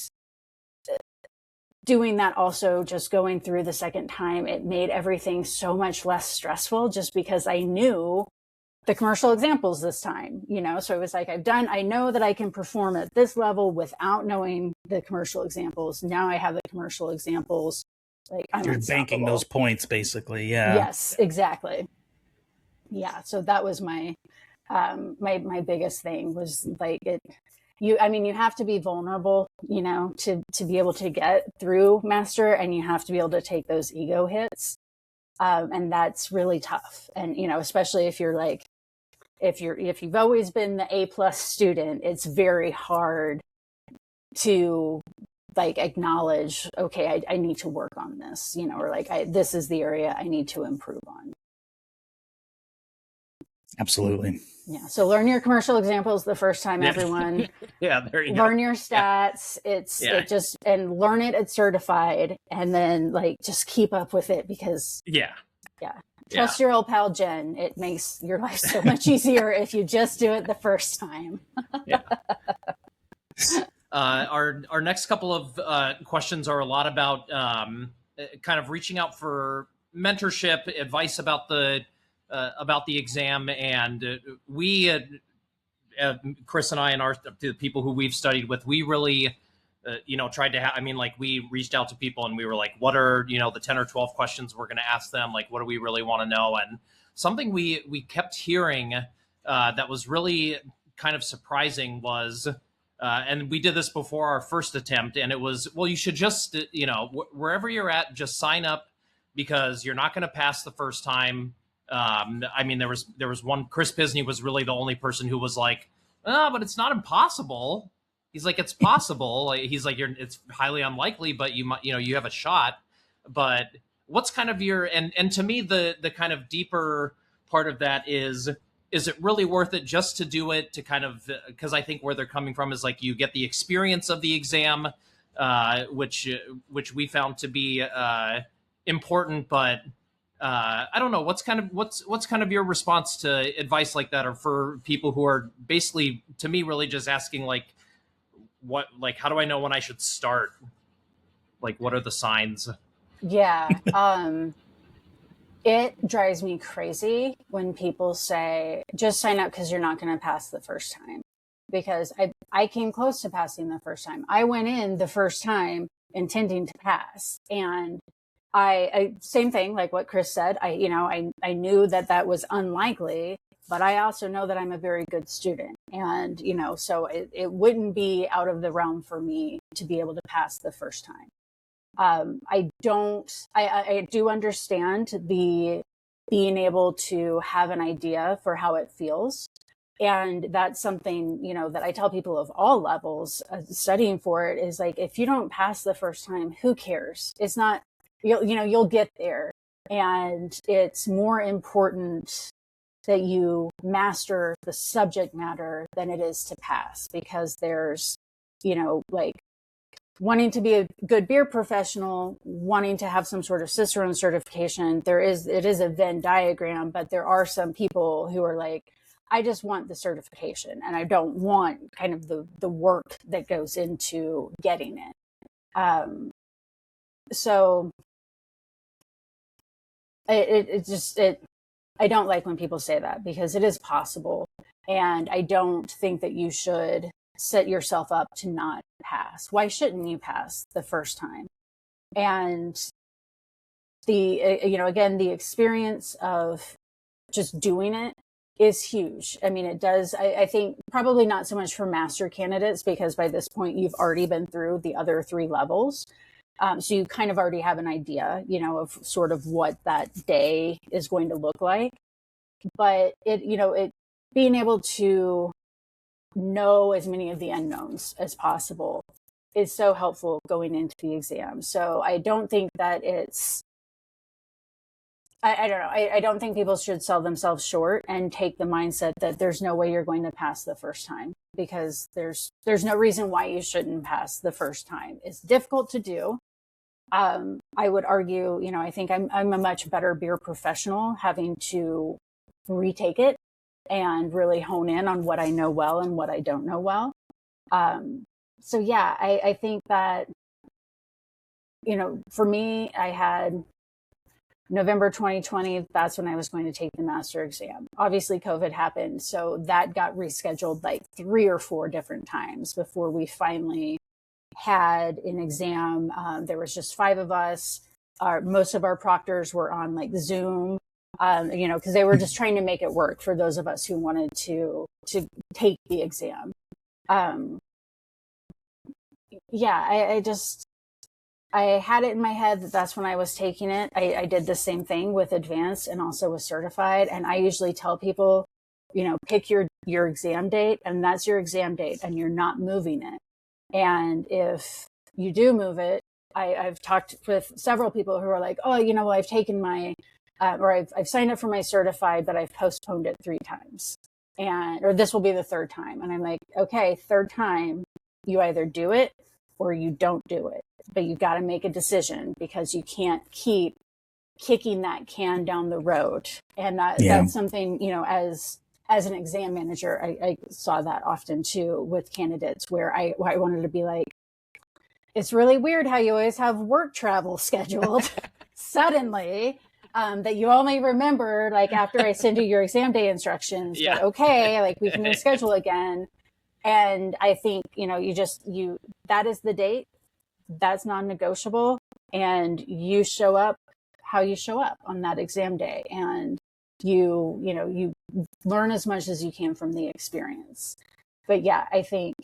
doing that, also just going through the second time, it made everything so much less stressful, just because I knew the commercial examples this time, so it was like, I know that I can perform at this level without knowing the commercial examples. Now I have the commercial examples. Like, you're banking those points basically. Yeah. Yes, exactly. Yeah. So that was my biggest thing was like you have to be vulnerable, to be able to get through master, and you have to be able to take those ego hits. And that's really tough. And, especially if you're like, if you've always been the A+ student, it's very hard to like acknowledge, okay, I need to work on this, or like, this is the area I need to improve on. Absolutely. Yeah. So learn your commercial examples the first time, everyone. Yeah, there you go. Learn your stats. And learn it at certified, and then like just keep up with it, because trust your old pal Jen. It makes your life so much easier if you just do it the first time. Yeah. Our next couple of questions are a lot about kind of reaching out for mentorship, advice about the exam, and we, Chris and I, and the people who we've studied with, we really, tried to we reached out to people and we were like, what are, the 10 or 12 questions we're going to ask them? Like, what do we really want to know? And something we kept hearing that was really kind of surprising was, and we did this before our first attempt, and it was, well, you should just, wherever you're at, just sign up, because you're not going to pass the first time. I mean, there was one. Chris Pisney was really the only person who was like, "Oh, but it's not impossible." He's like, "It's possible." Like, he's like, "It's highly unlikely, but you might, you have a shot." But what's kind of your and to me the kind of deeper part of that is it really worth it just to do it to kind of, because I think where they're coming from is like you get the experience of the exam, which we found to be important, but I don't know what's kind of your response to advice like that, or for people who are basically, to me, really just asking like, how do I know when I should start? Like, what are the signs? Yeah. It drives me crazy when people say, just sign up because you're not going to pass the first time. Because I came close to passing the first time. I went in the first time intending to pass. And I same thing, like what Chris said, I knew that was unlikely, but I also know that I'm a very good student. And, so it wouldn't be out of the realm for me to be able to pass the first time. I do understand the being able to have an idea for how it feels. And that's something, that I tell people of all levels studying for it is like, if you don't pass the first time, who cares? It's not, you'll get there. And it's more important that you master the subject matter than it is to pass, because there's, like, wanting to be a good beer professional, wanting to have some sort of Cicerone certification, it is a Venn diagram, but there are some people who are like, I just want the certification and I don't want kind of the work that goes into getting it. So I don't like when people say that, because it is possible. And I don't think that you should set yourself up to not pass. Why shouldn't you pass the first time? And again, the experience of just doing it is huge. I mean, it does, I think probably not so much for master candidates, because by this point you've already been through the other 3 levels. So you kind of already have an idea, of sort of what that day is going to look like. But it being able to know as many of the unknowns as possible is so helpful going into the exam. So I don't think that I don't know. I don't think people should sell themselves short and take the mindset that there's no way you're going to pass the first time, because there's no reason why you shouldn't pass the first time. It's difficult to do. I would argue, I think I'm a much better beer professional having to retake it and really hone in on what I know well and what I don't know well. So yeah, I think that, for me, I had November 2020, that's when I was going to take the master exam. Obviously, COVID happened, so that got rescheduled like 3 or 4 different times before we finally had an exam. There was just 5 of us. Most of our proctors were on like Zoom, because they were just trying to make it work for those of us who wanted to take the exam. I had it in my head that that's when I was taking it. I did the same thing with advanced and also with certified. And I usually tell people, pick your exam date, and that's your exam date, and you're not moving it. And if you do move it, I've talked with several people who are like, oh, I've taken my, or I've signed up for my certified, but I've postponed it 3 times. Or this will be the 3rd time. And I'm like, okay, 3rd time, you either do it or you don't do it. But you got to make a decision, because you can't keep kicking that can down the road. And that's something, as an exam manager, I saw that often too with candidates, where I wanted to be like, it's really weird how you always have work travel scheduled suddenly, that you only remember like after I send you your exam day instructions. Yeah. But okay, like we can reschedule again. And I think, that is the date. That's non-negotiable, and you show up how you show up on that exam day, and you learn as much as you can from the experience. But yeah, I think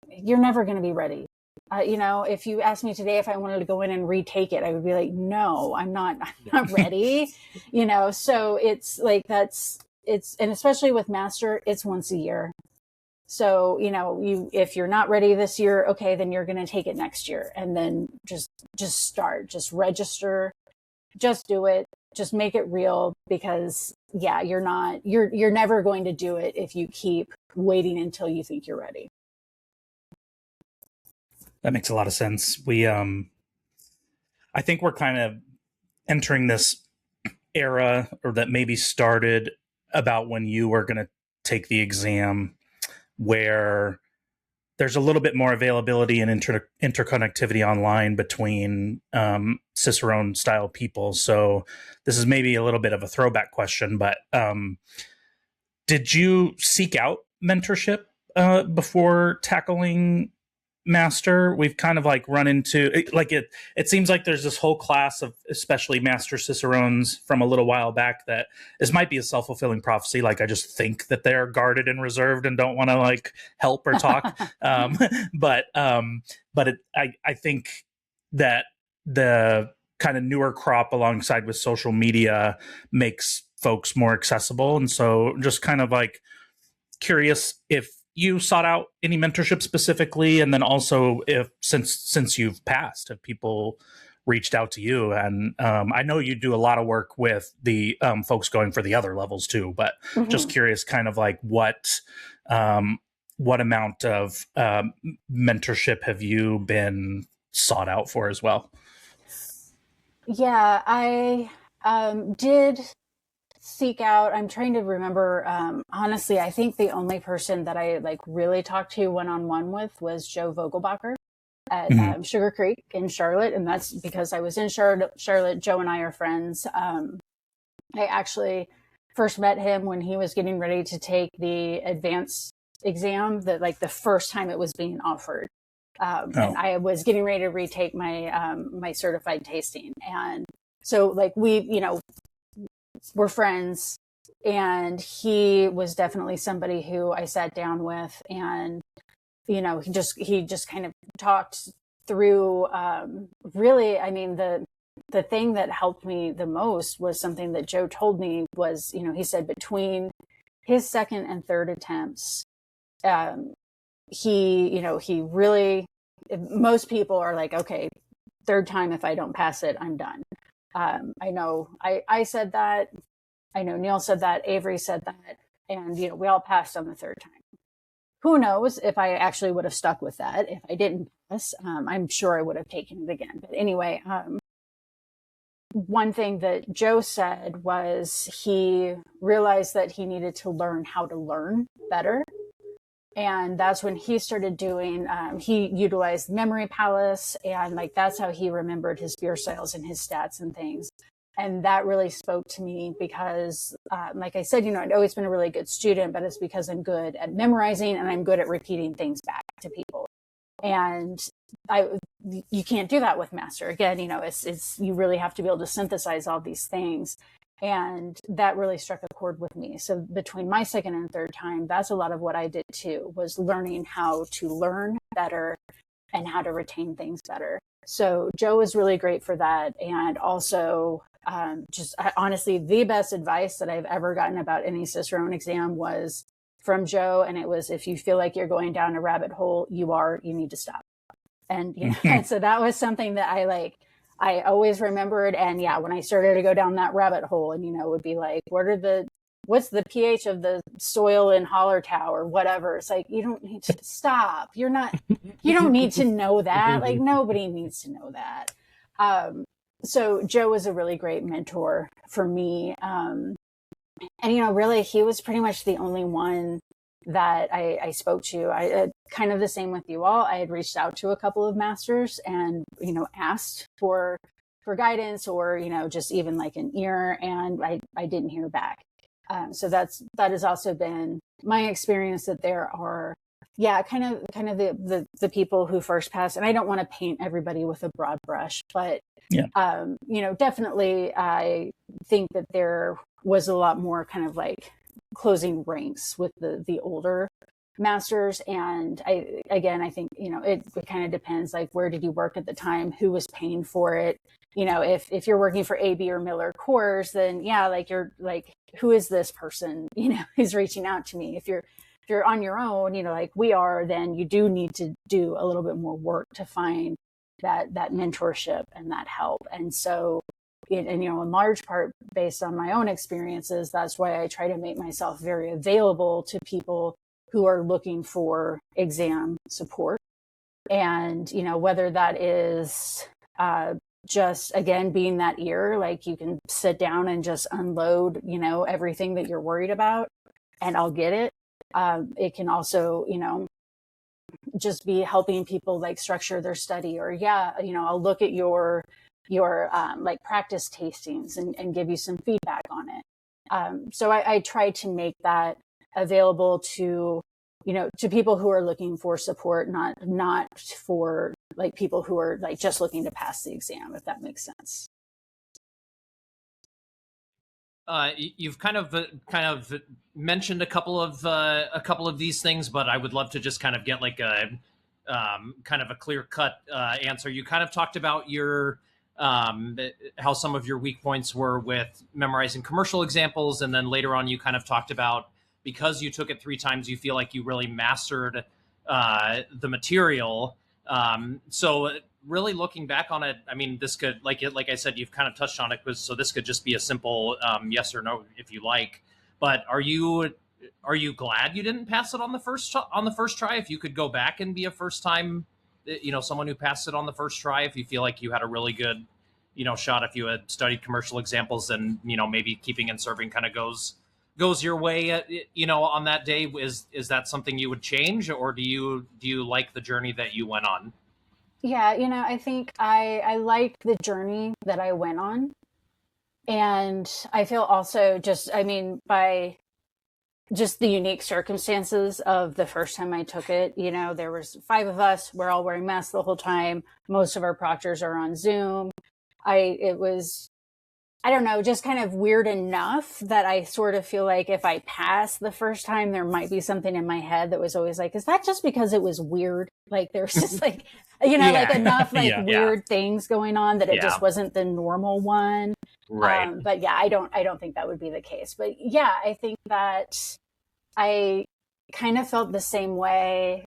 you're never going to be ready if you asked me today if I wanted to go in and retake it, I would be like, no, I'm not ready, so it's like, and especially with master, it's once a year. So, if you're not ready this year, okay, then you're going to take it next year, and then just start, just register, just do it, just make it real, because you're never going to do it if you keep waiting until you think you're ready. That makes a lot of sense. I think we're kind of entering this era, or that maybe started about when you were going to take the exam, where there's a little bit more availability and interconnectivity online between Cicerone style people. So this is maybe a little bit of a throwback question, but did you seek out mentorship before tackling master? We've kind of like run into it seems like there's this whole class of especially master cicerones from a little while back that this might be a self-fulfilling prophecy. Like, I just think that they're guarded and reserved and don't want to like help or talk. But I think that the kind of newer crop alongside with social media makes folks more accessible. And so just kind of like curious if you sought out any mentorship specifically, and then also if since you've passed, have people reached out to you? And I know you do a lot of work with the folks going for the other levels too, but just curious kind of like what amount of mentorship have you been sought out for as well? Yeah, I did seek out. I'm trying to remember. Honestly, I think the only person that I like really talked to one-on-one with was Joe Vogelbacher at Sugar Creek in Charlotte, and that's because I was in Charlotte. Joe and I are friends. I actually first met him when he was getting ready to take the advanced exam, that like the first time it was being offered. And I was getting ready to retake my my certified tasting, and so like we're friends, and he was definitely somebody who I sat down with, and he just kind of talked through. Really, I mean, the thing that helped me the most was something that Joe told me was, he said between his second and third attempts, he really, most people are like, okay, third time, if I don't pass it, I'm done. I know I said that. I know Neil said that. Avery said that. And, we all passed on the third time. Who knows if I actually would have stuck with that. If I didn't pass, I'm sure I would have taken it again. But anyway, one thing that Joe said was he realized that he needed to learn how to learn better. And that's when he started doing, he utilized Memory Palace, and like, that's how he remembered his beer styles and his stats and things. And that really spoke to me because, like I said, I'd always been a really good student, but it's because I'm good at memorizing and I'm good at repeating things back to people. And you can't do that with master. Again, it's you really have to be able to synthesize all these things. And that really struck a chord with me. So between my second and third time, that's a lot of what I did too, was learning how to learn better and how to retain things better. So Joe was really great for that. And also honestly, the best advice that I've ever gotten about any Cicerone exam was from Joe. And it was, if you feel like you're going down a rabbit hole, you need to stop. And, and so that was something that I always remembered. And yeah, when I started to go down that rabbit hole and, it would be like, what's the pH of the soil in Hallertau or whatever? It's like, you don't need to stop. You don't need to know that. Like, nobody needs to know that. So Joe was a really great mentor for me. And, really, he was pretty much the only one that I spoke to. I kind of the same with you all. I had reached out to a couple of masters and, asked for guidance or, just even like an ear, and I didn't hear back. So that has also been my experience, that there are, kind of the people who first pass. And I don't want to paint everybody with a broad brush, but, definitely I think that there was a lot more kind of like closing ranks with the older master's. And I think, it kind of depends, like, where did you work at the time? Who was paying for it? If you're working for AB or Miller Coors, then yeah, like, you're like, who is this person, who's reaching out to me? If you're on your own, like we are, then you do need to do a little bit more work to find that mentorship and that help. And so, in large part based on my own experiences, that's why I try to make myself very available to people who are looking for exam support. And, whether that is just, again, being that ear, like, you can sit down and just unload, everything that you're worried about, and I'll get it. It can also, just be helping people, like, structure their study, or I'll look at your like practice tastings and give you some feedback on it. So I try to make that available to people who are looking for support, not for, like, people who are, like, just looking to pass the exam, if that makes sense. You've kind of mentioned a couple of these things, but I would love to just kind of get like a kind of a clear cut answer. You kind of talked about your how some of your weak points were with memorizing commercial examples, and then later on you kind of talked about, because you took it 3 times, you feel like you really mastered the material. So really looking back on it, I mean, this could, like I said, you've kind of touched on it, so this could just be a simple yes or no if you like. But are you glad you didn't pass it on the first try? If you could go back and be a first time, someone who passed it on the first try, if you feel like you had a really good, shot, if you had studied commercial examples, and maybe keeping and serving kind of goes your way, on that day, is that something you would change, or do you like the journey that you went on? Yeah, I think I like the journey that I went on. And I feel also by just the unique circumstances of the first time I took it, there was 5 of us, we're all wearing masks the whole time. Most of our proctors are on Zoom. It was, I don't know, just kind of weird enough that I sort of feel like if I passed the first time, there might be something in my head that was always like, is that just because it was weird? Like, there's just like, like enough weird things going on that it just wasn't the normal one. Right. But yeah, I don't think that would be the case. But yeah, I think that I kind of felt the same way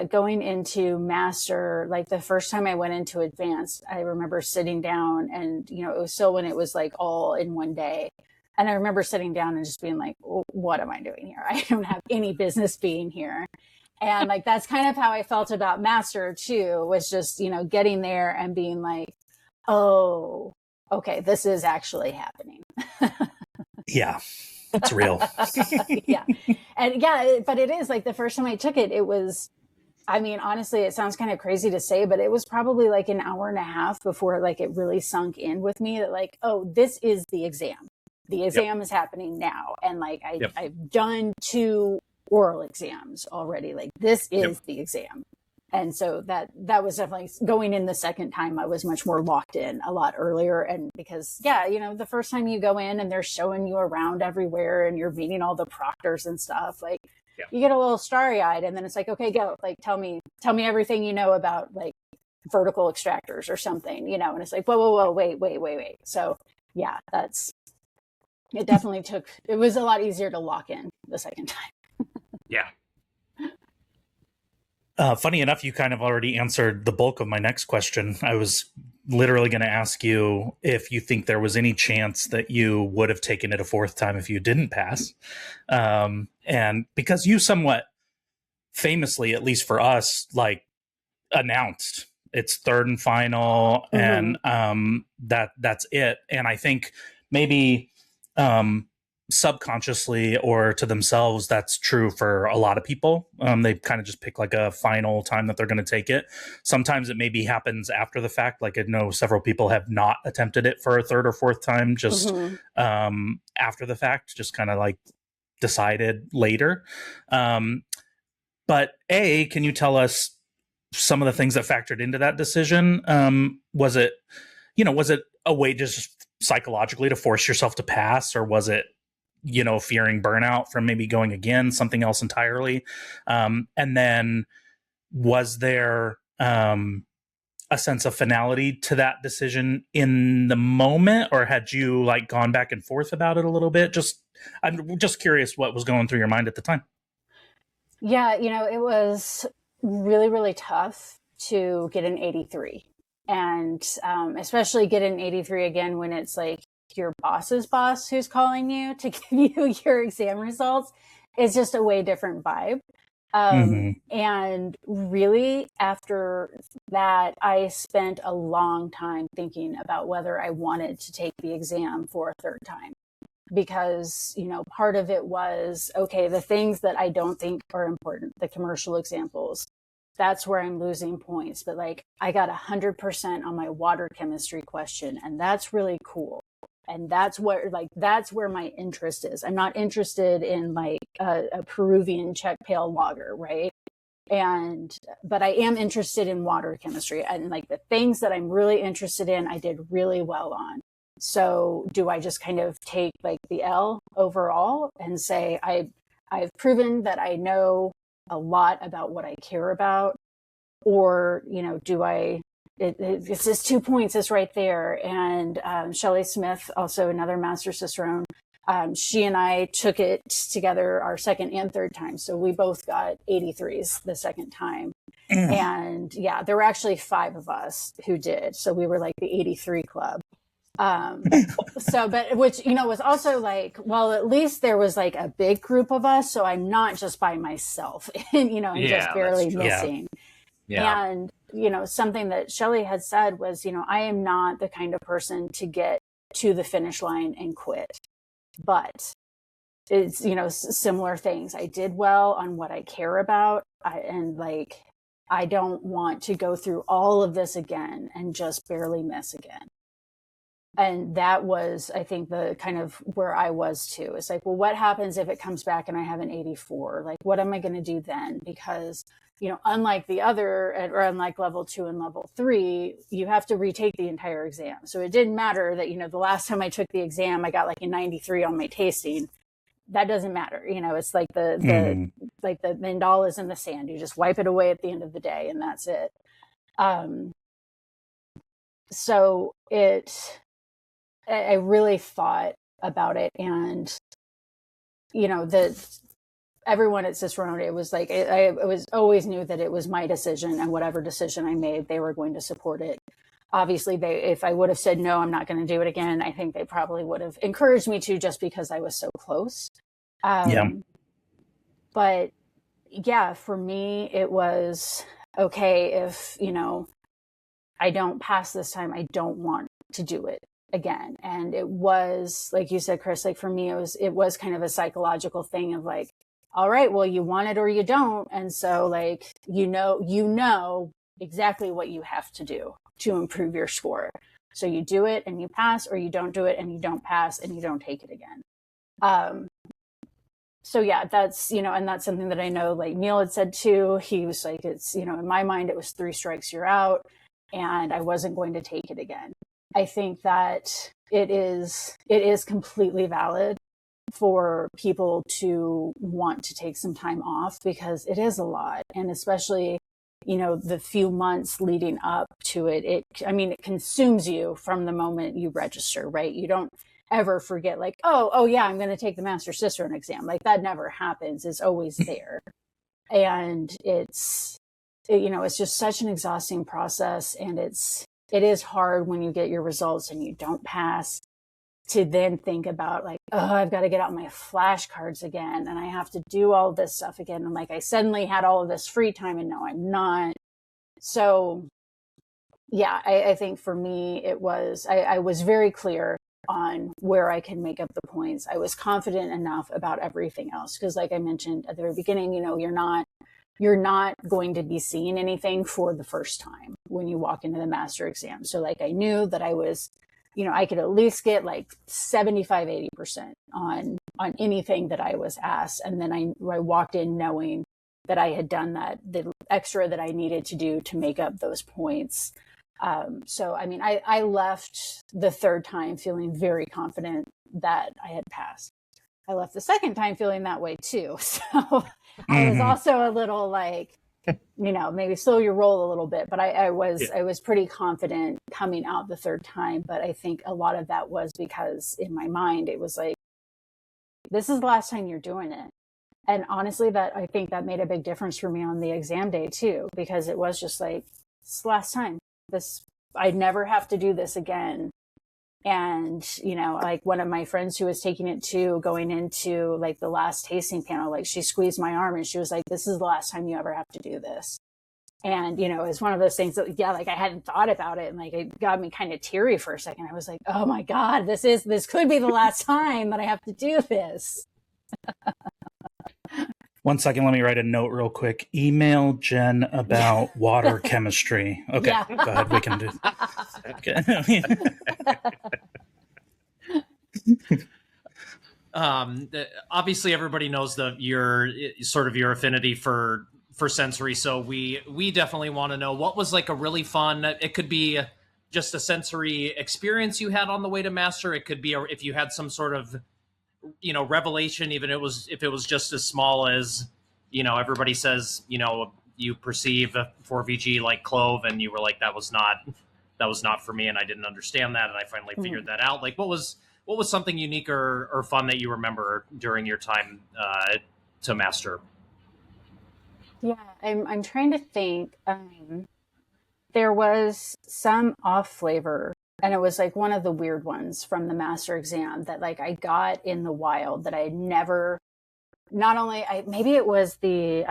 going into master. Like, the first time I went into advanced, I remember sitting down, and it was still when it was like all in one day. And I remember sitting down and just being like, what am I doing here? I don't have any business being here. And like, that's kind of how I felt about master too, was just, getting there and being like, oh, okay, this is actually happening. Yeah, it's real. Yeah. And yeah, but it is like, the first time I took it, it was, I mean, honestly, it sounds kind of crazy to say, but it was probably like an hour and a half before, like, it really sunk in with me that, like, oh, this is the exam. The exam is happening now. And like, I've done 2 oral exams already. Like, this is the exam. And so that was definitely, going in the second time, I was much more locked in a lot earlier. And because, the first time you go in and they're showing you around everywhere and you're meeting all the proctors and stuff, like, you get a little starry eyed, and then it's like, okay, go, like, tell me everything you know about, like, vertical extractors or something, and it's like, whoa, wait. So yeah, it definitely it was a lot easier to lock in the second time. Yeah. Funny enough, you kind of already answered the bulk of my next question. I was literally going to ask you if you think there was any chance that you would have taken it a 4th time if you didn't pass. And because you somewhat famously, at least for us, like, announced it's 3rd and final, and that's it. And I think maybe subconsciously or to themselves, that's true for a lot of people. They kind of just pick like a final time that they're going to take it. Sometimes it maybe happens after the fact. Like, I know several people have not attempted it for a 3rd or 4th time, just after the fact, just kind of like decided later. But can you tell us some of the things that factored into that decision? Was it a way just psychologically to force yourself to pass, or was it fearing burnout from maybe going again, something else entirely? And then was there a sense of finality to that decision in the moment, or had you like gone back and forth about it a little bit? I'm just curious what was going through your mind at the time. Yeah, it was really, really tough to get an 83. And especially get an 83 again when it's like your boss's boss who's calling you to give you your exam results. It's just a way different vibe. And really, after that, I spent a long time thinking about whether I wanted to take the exam for a third time. Because, part of it was, okay, the things that I don't think are important, the commercial examples, that's where I'm losing points. But like, I got 100% on my water chemistry question, and that's really cool. And that's where my interest is. I'm not interested in like a Peruvian Czech pale lager, right? But I am interested in water chemistry, and like the things that I'm really interested in, I did really well on. So do I just kind of take like the L overall and say, I've proven that I know a lot about what I care about? Or, it's just 2 points is right there. And Shelley Smith, also another Master Cicerone, she and I took it together our second and third time. So we both got 83s the second time. And yeah, there were actually 5 of us who did. So we were like the 83 club. But which, was also like, well, at least there was like a big group of us. So I'm not just by myself and, I'm just barely missing. Yeah. And, something that Shelley had said was, I am not the kind of person to get to the finish line and quit, but it's, similar things. I did well on what I care about. I don't want to go through all of this again and just barely miss again. And that was, I think, the kind of where I was too. It's like, well, what happens if it comes back and I have an 84? Like, what am I going to do then? Because, unlike unlike level 2 and level 3, you have to retake the entire exam. So it didn't matter that, the last time I took the exam, I got like a 93 on my tasting. That doesn't matter. It's like the mandalas in the sand. You just wipe it away at the end of the day, and that's it. I really thought about it, and everyone at Cicerone, it was like I was always knew that it was my decision, and whatever decision I made, they were going to support it. Obviously, if I would have said no, I'm not going to do it again, I think they probably would have encouraged me to, just because I was so close. But yeah, for me, it was okay if I don't pass this time. I don't want to do it again. And it was, like you said, Chris, like for me, it was kind of a psychological thing of like, all right, well, you want it or you don't. And so like, you know exactly what you have to do to improve your score. So you do it and you pass, or you don't do it and you don't pass and you don't take it again. So yeah, that's, and that's something that I know, like Neil had said too. He was like, it's, in my mind, it was 3 strikes, you're out, and I wasn't going to take it again. I think that it is completely valid for people to want to take some time off, because it is a lot. And especially, the few months leading up to it, it consumes you from the moment you register, right? You don't ever forget like, oh yeah, I'm going to take the Master Cicerone exam. Like that never happens. It's always there. And it's just such an exhausting process. And it is hard when you get your results and you don't pass, to then think about like, oh, I've got to get out my flashcards again, and I have to do all this stuff again. And like, I suddenly had all of this free time, and now I'm not. So yeah, I think for me, it was, I was very clear on where I can make up the points. I was confident enough about everything else. Because like I mentioned at the very beginning, you're not going to be seeing anything for the first time when you walk into the master exam. So like, I knew that I was, I could at least get like 75, 80% on anything that I was asked. And then I walked in knowing that I had done the extra that I needed to do to make up those points. So, I left the third time feeling very confident that I had passed. I left the second time feeling that way too. So I was also a little like, maybe slow your roll a little bit, but I was pretty confident coming out the third time. But I think a lot of that was because in my mind, it was like, this is the last time you're doing it. And honestly, I think that made a big difference for me on the exam day too, because it was just like, it's the last time. I'd never have to do this again. And, like one of my friends who was taking it too, going into like the last tasting panel, like she squeezed my arm and she was like, this is the last time you ever have to do this. And, it's one of those things that, like I hadn't thought about it. And like, it got me kind of teary for a second. I was like, oh my God, this could be the last time that I have to do this. 1 second, let me write a note real quick. Email Jen about water chemistry. Okay, yeah. Go ahead. We can do. Okay. Obviously, everybody knows your affinity for sensory. So we definitely want to know what was like a really fun. It could be just a sensory experience you had on the way to master. It could be if you had some sort of revelation, even if it was just as small as, everybody says, you perceive 4VG like clove, and you were like, that was not for me, and I didn't understand that, and I finally figured that out. Like, what was something unique or fun that you remember during your time to master? Yeah, I'm trying to think. There was some off flavor. And it was like one of the weird ones from the master exam that like I got in the wild that I had never, maybe it was the,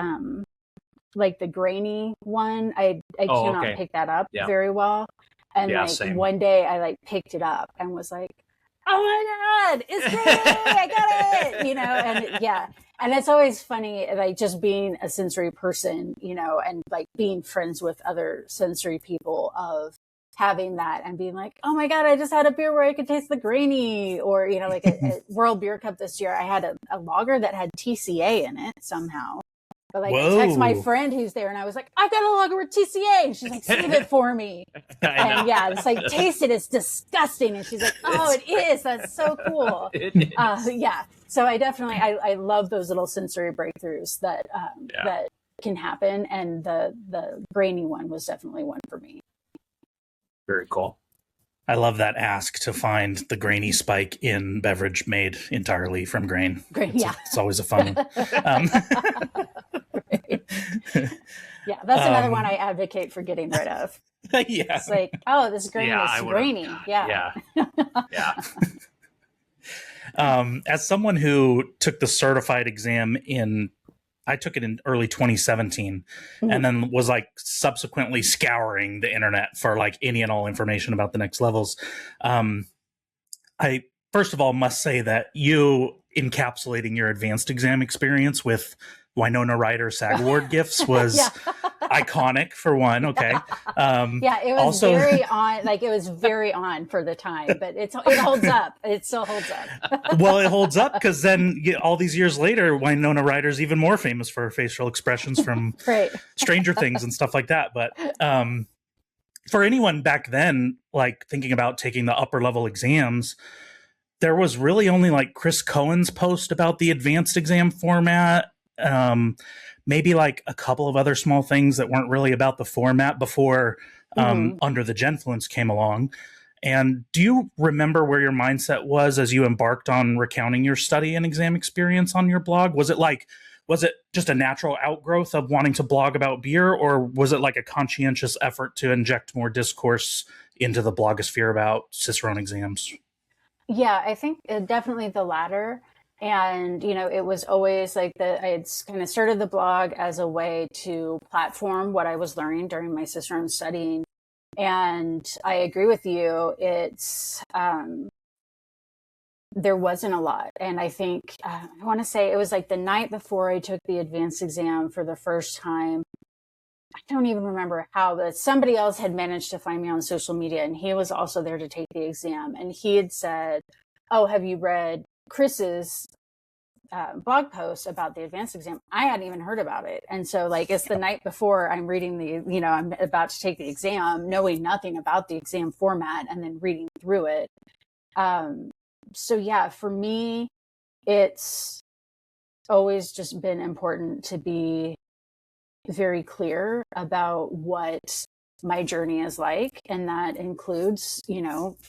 like the grainy one. I cannot pick that up very well. And same. One day I like picked it up and was like, oh my God, it's grainy, I got it, and And it's always funny, like just being a sensory person, and like being friends with other sensory people of having that and being like, oh my God, I just had a beer where I could taste the grainy, or, like at World Beer Cup this year, I had a lager that had TCA in it somehow. But like I text my friend who's there and I was like, I've got a lager with TCA. And she's like, save it for me. And it's like, taste it. It's disgusting. And she's like, oh, it is. That's so cool. So I definitely, I love those little sensory breakthroughs that can happen. And the grainy one was definitely one for me. Very cool. I love that ask to find the grainy spike in beverage made entirely from grain. It's always a fun one. Yeah, that's another one I advocate for getting rid of. It's like, oh, this grain is grainy. Yeah. As someone who took the certified exam I took it in early 2017 and then was like subsequently scouring the internet for like any and all information about the next levels. I first of all must say that you encapsulating your advanced exam experience with Winona Ryder SAG Award gifts was iconic for one. Okay. It was also very on, like it was very on for the time, but it holds up. It still holds up. Well, it holds up because then all these years later, Winona Ryder's even more famous for her facial expressions from Stranger Things and stuff like that. But for anyone back then, like thinking about taking the upper level exams, there was really only like Chris Cohen's post about the advanced exam format. Maybe like a couple of other small things that weren't really about the format before Under the Genfluence came along. And do you remember where your mindset was as you embarked on recounting your study and exam experience on your blog? Was it just a natural outgrowth of wanting to blog about beer, or was it like a conscientious effort to inject more discourse into the blogosphere about Cicerone exams? Yeah, I think definitely the latter. And, it was always like I had kind of started the blog as a way to platform what I was learning during my Cicerone studying. And I agree with you. It's, there wasn't a lot. And I think, I want to say it was like the night before I took the advanced exam for the first time. I don't even remember how, but somebody else had managed to find me on social media, and he was also there to take the exam. And he had said, oh, have you read Chris's blog post about the advanced exam? I hadn't even heard about it. And so like, it's the night before I'm reading I'm about to take the exam, knowing nothing about the exam format and then reading through it. So yeah, for me, it's always just been important to be very clear about what my journey is like. And that includes,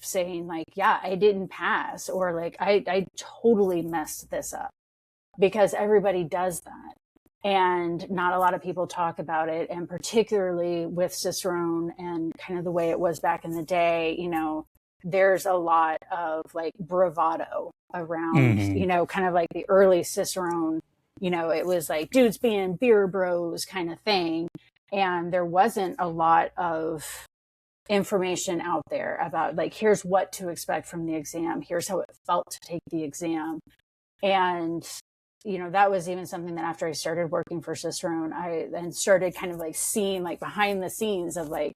saying like, yeah, I didn't pass, or like, I totally messed this up, because everybody does that. And not a lot of people talk about it. And particularly with Cicerone and kind of the way it was back in the day, there's a lot of like bravado around, kind of like the early Cicerone, it was like dudes being beer bros kind of thing. And there wasn't a lot of information out there about like, here's what to expect from the exam. Here's how it felt to take the exam. And, that was even something that after I started working for Cicerone, I then started kind of like seeing like behind the scenes of like,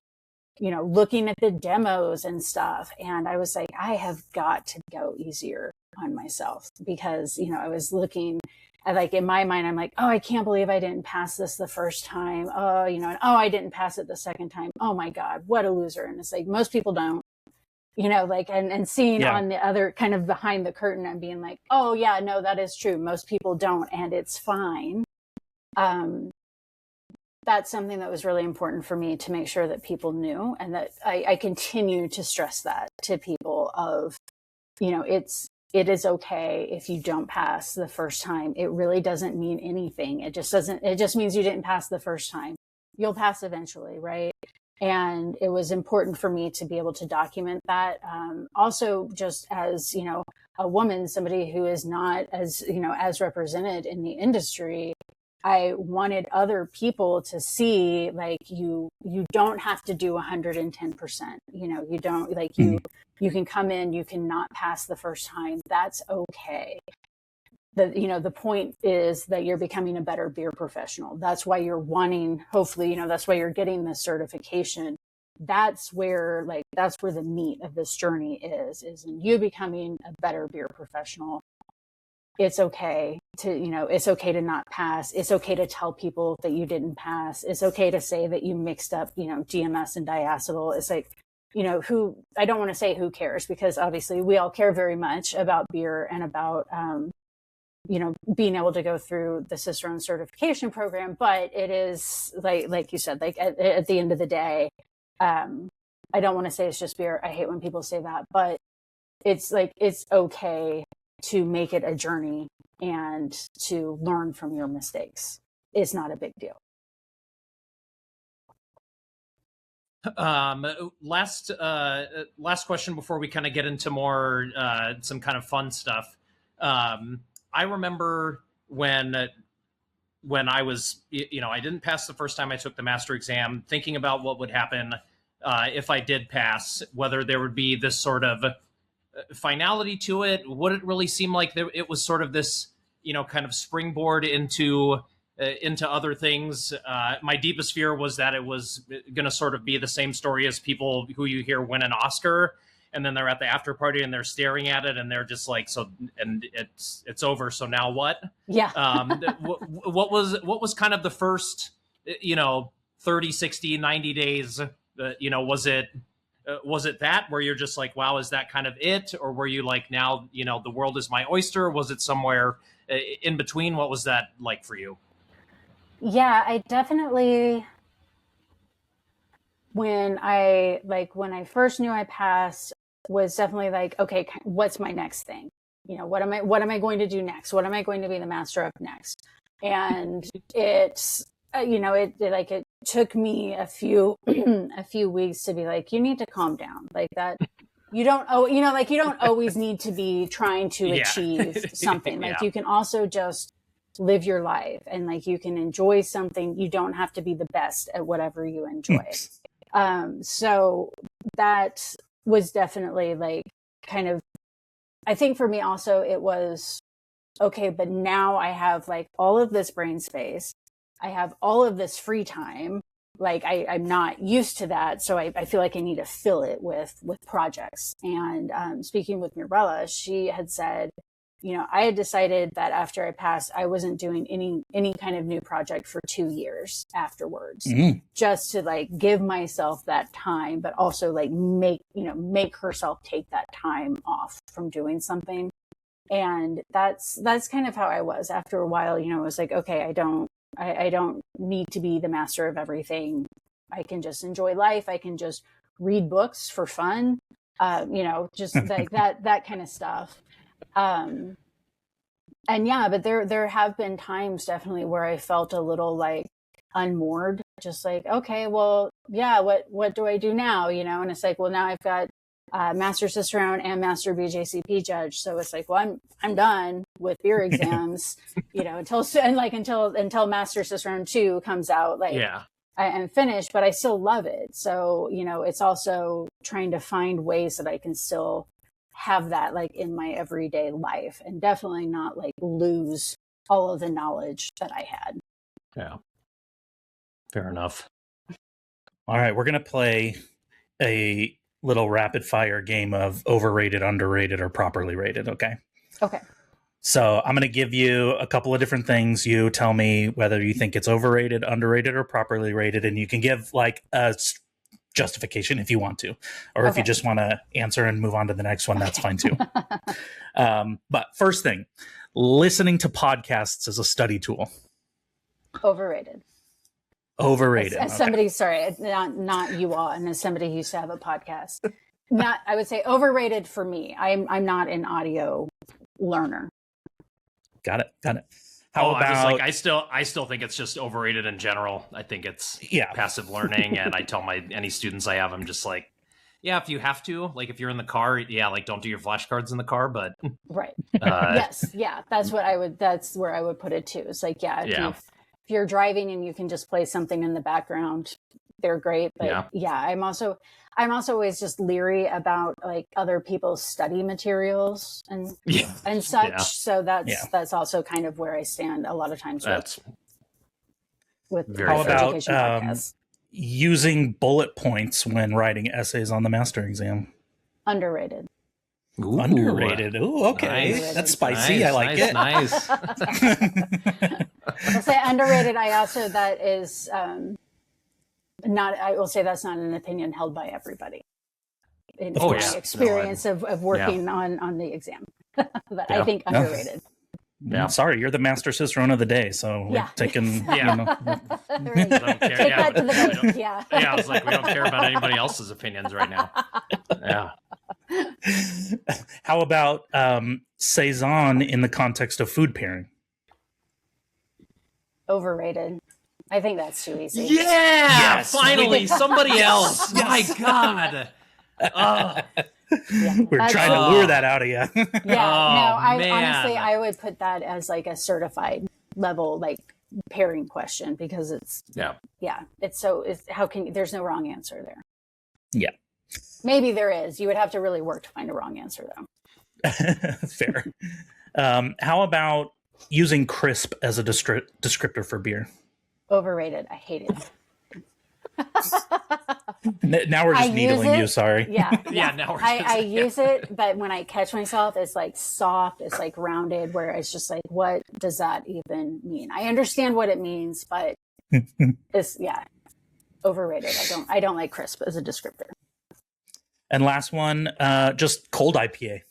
looking at the demos and stuff. And I was like, I have got to go easier on myself, because, I was looking at like, in my mind, I'm like, oh, I can't believe I didn't pass this the first time. Oh, and I didn't pass it the second time. Oh my God, what a loser. And it's like, most people don't, like, and seeing on the other kind of behind the curtain and being like, oh yeah, no, that is true. Most people don't. And it's fine. That's something that was really important for me to make sure that people knew, and that I continue to stress that to people of, it is okay if you don't pass the first time. It really doesn't mean anything. It just means you didn't pass the first time. You'll pass eventually, right? And it was important for me to be able to document that. Also, just as, a woman, somebody who is not as, as represented in the industry, I wanted other people to see, like, you don't have to do 110%. You don't like you can come in, you cannot pass the first time. That's okay. The point is that you're becoming a better beer professional. That's why you're wanting, hopefully, that's why you're getting this certification. That's where the meat of this journey is in you becoming a better beer professional. It's okay to not pass. It's okay to tell people that you didn't pass. It's okay to say that you mixed up, GMS and diacetyl. It's like, I don't want to say who cares, because obviously we all care very much about beer and about, being able to go through the Cicerone certification program. But it is like you said, like at the end of the day, I don't want to say it's just beer. I hate when people say that, but it's like, it's okay to make it a journey and to learn from your mistakes. It's not a big deal. Last question before we kind of get into more some kind of fun stuff. I remember when I was, I didn't pass the first time I took the master exam, thinking about what would happen if I did pass, whether there would be this sort of finality to it. Would it really seem like it was sort of this, kind of springboard into other things? My deepest fear was that it was going to sort of be the same story as people who you hear win an Oscar, and then they're at the after party and they're staring at it and they're just like, so, and it's over. So now what? Yeah. What was kind of the first, 30, 60, 90 days, was it that where you're just like, wow, is that kind of it? Or were you like, now, the world is my oyster? Was it somewhere in between? What was that like for you? Yeah, I definitely, when I first knew I passed, was definitely like, okay, what's my next thing? What am I going to do next? What am I going to be the master of next? And it's, it took me a few weeks to be like, you need to calm down, like that. You don't always need to be trying to achieve something. Like you can also just live your life, and like you can enjoy something. You don't have to be the best at whatever you enjoy. So that was definitely like kind of, I think for me also it was okay, but now I have like all of this brain space. I have all of this free time. Like I'm not used to that. So I feel like I need to fill it with projects. And speaking with Mirella, she had said, I had decided that after I passed, I wasn't doing any kind of new project for 2 years afterwards, just to like give myself that time, but also like make herself take that time off from doing something. And that's kind of how I was after a while. You know, it was like, okay, I don't need to be the master of everything. I can just enjoy life. I can just read books for fun. You know, just like that kind of stuff. And yeah, but there have been times definitely where I felt a little like unmoored, just like, okay, well, yeah, what do I do now? You know, and it's like, well, now I've got Master Cicerone and Master BJCP judge. So it's like, well, I'm done with beer exams, you know, until Master Cicerone 2 comes out, like, Yeah. I'm finished, but I still love it. So, you know, it's also trying to find ways that I can still have that like in my everyday life and definitely not like lose all of the knowledge that I had. Yeah. Fair enough. All right, we're going to play a little rapid fire game of overrated, underrated, or properly rated, okay? Okay. So I'm going to give you a couple of different things. You tell me whether you think it's overrated, underrated, or properly rated, and you can give like a justification if you want to, or if you just want to answer and move on to the next one, that's fine too. But first thing, listening to podcasts as a study tool. Overrated. Overrated. As somebody, sorry, not you all, and as somebody who used to have a podcast, I would say overrated for me. I'm not an audio learner. Got it. How about? I was like, I still think it's just overrated in general. I think it's passive learning, and I tell any students I have, I'm just like, yeah, if you have to, like if you're in the car, yeah, like don't do your flashcards in the car, but right. Yes, yeah, that's where I would put it too. It's like, if you're driving and you can just play something in the background, they're great. But I'm also always just leery about like other people's study materials and such. Yeah. So that's also kind of where I stand a lot of times with how about podcasts. Using bullet points when writing essays on the master exam? Underrated. Ooh. Underrated. Ooh, okay. Nice. That's spicy. I like it. Nice. I'll say underrated. I will say that's not an opinion held by everybody. In my experience of working on the exam. But I think underrated. Yeah. Sorry, you're the Master Cicerone of the day, so we're taking. Take that to the bank. Yeah. I was like, we don't care about anybody else's opinions right now. Yeah. How about saison in the context of food pairing? Overrated. I think that's too easy. Yeah, yes. Finally, somebody else. My God. We're trying to lure that out of you. Honestly, I would put that as like a certified level, like pairing question, because it's there's no wrong answer there. Yeah. Maybe there is. You would have to really work to find a wrong answer though. Fair. How about using crisp as a descriptor for beer? Overrated. I hate it. Now we're just needling you. Sorry. Yeah. Now we're I use it, but when I catch myself, it's like soft. It's like rounded. Where it's just like, what does that even mean? I understand what it means, but it's overrated. I don't like crisp as a descriptor. And last one, just cold IPA.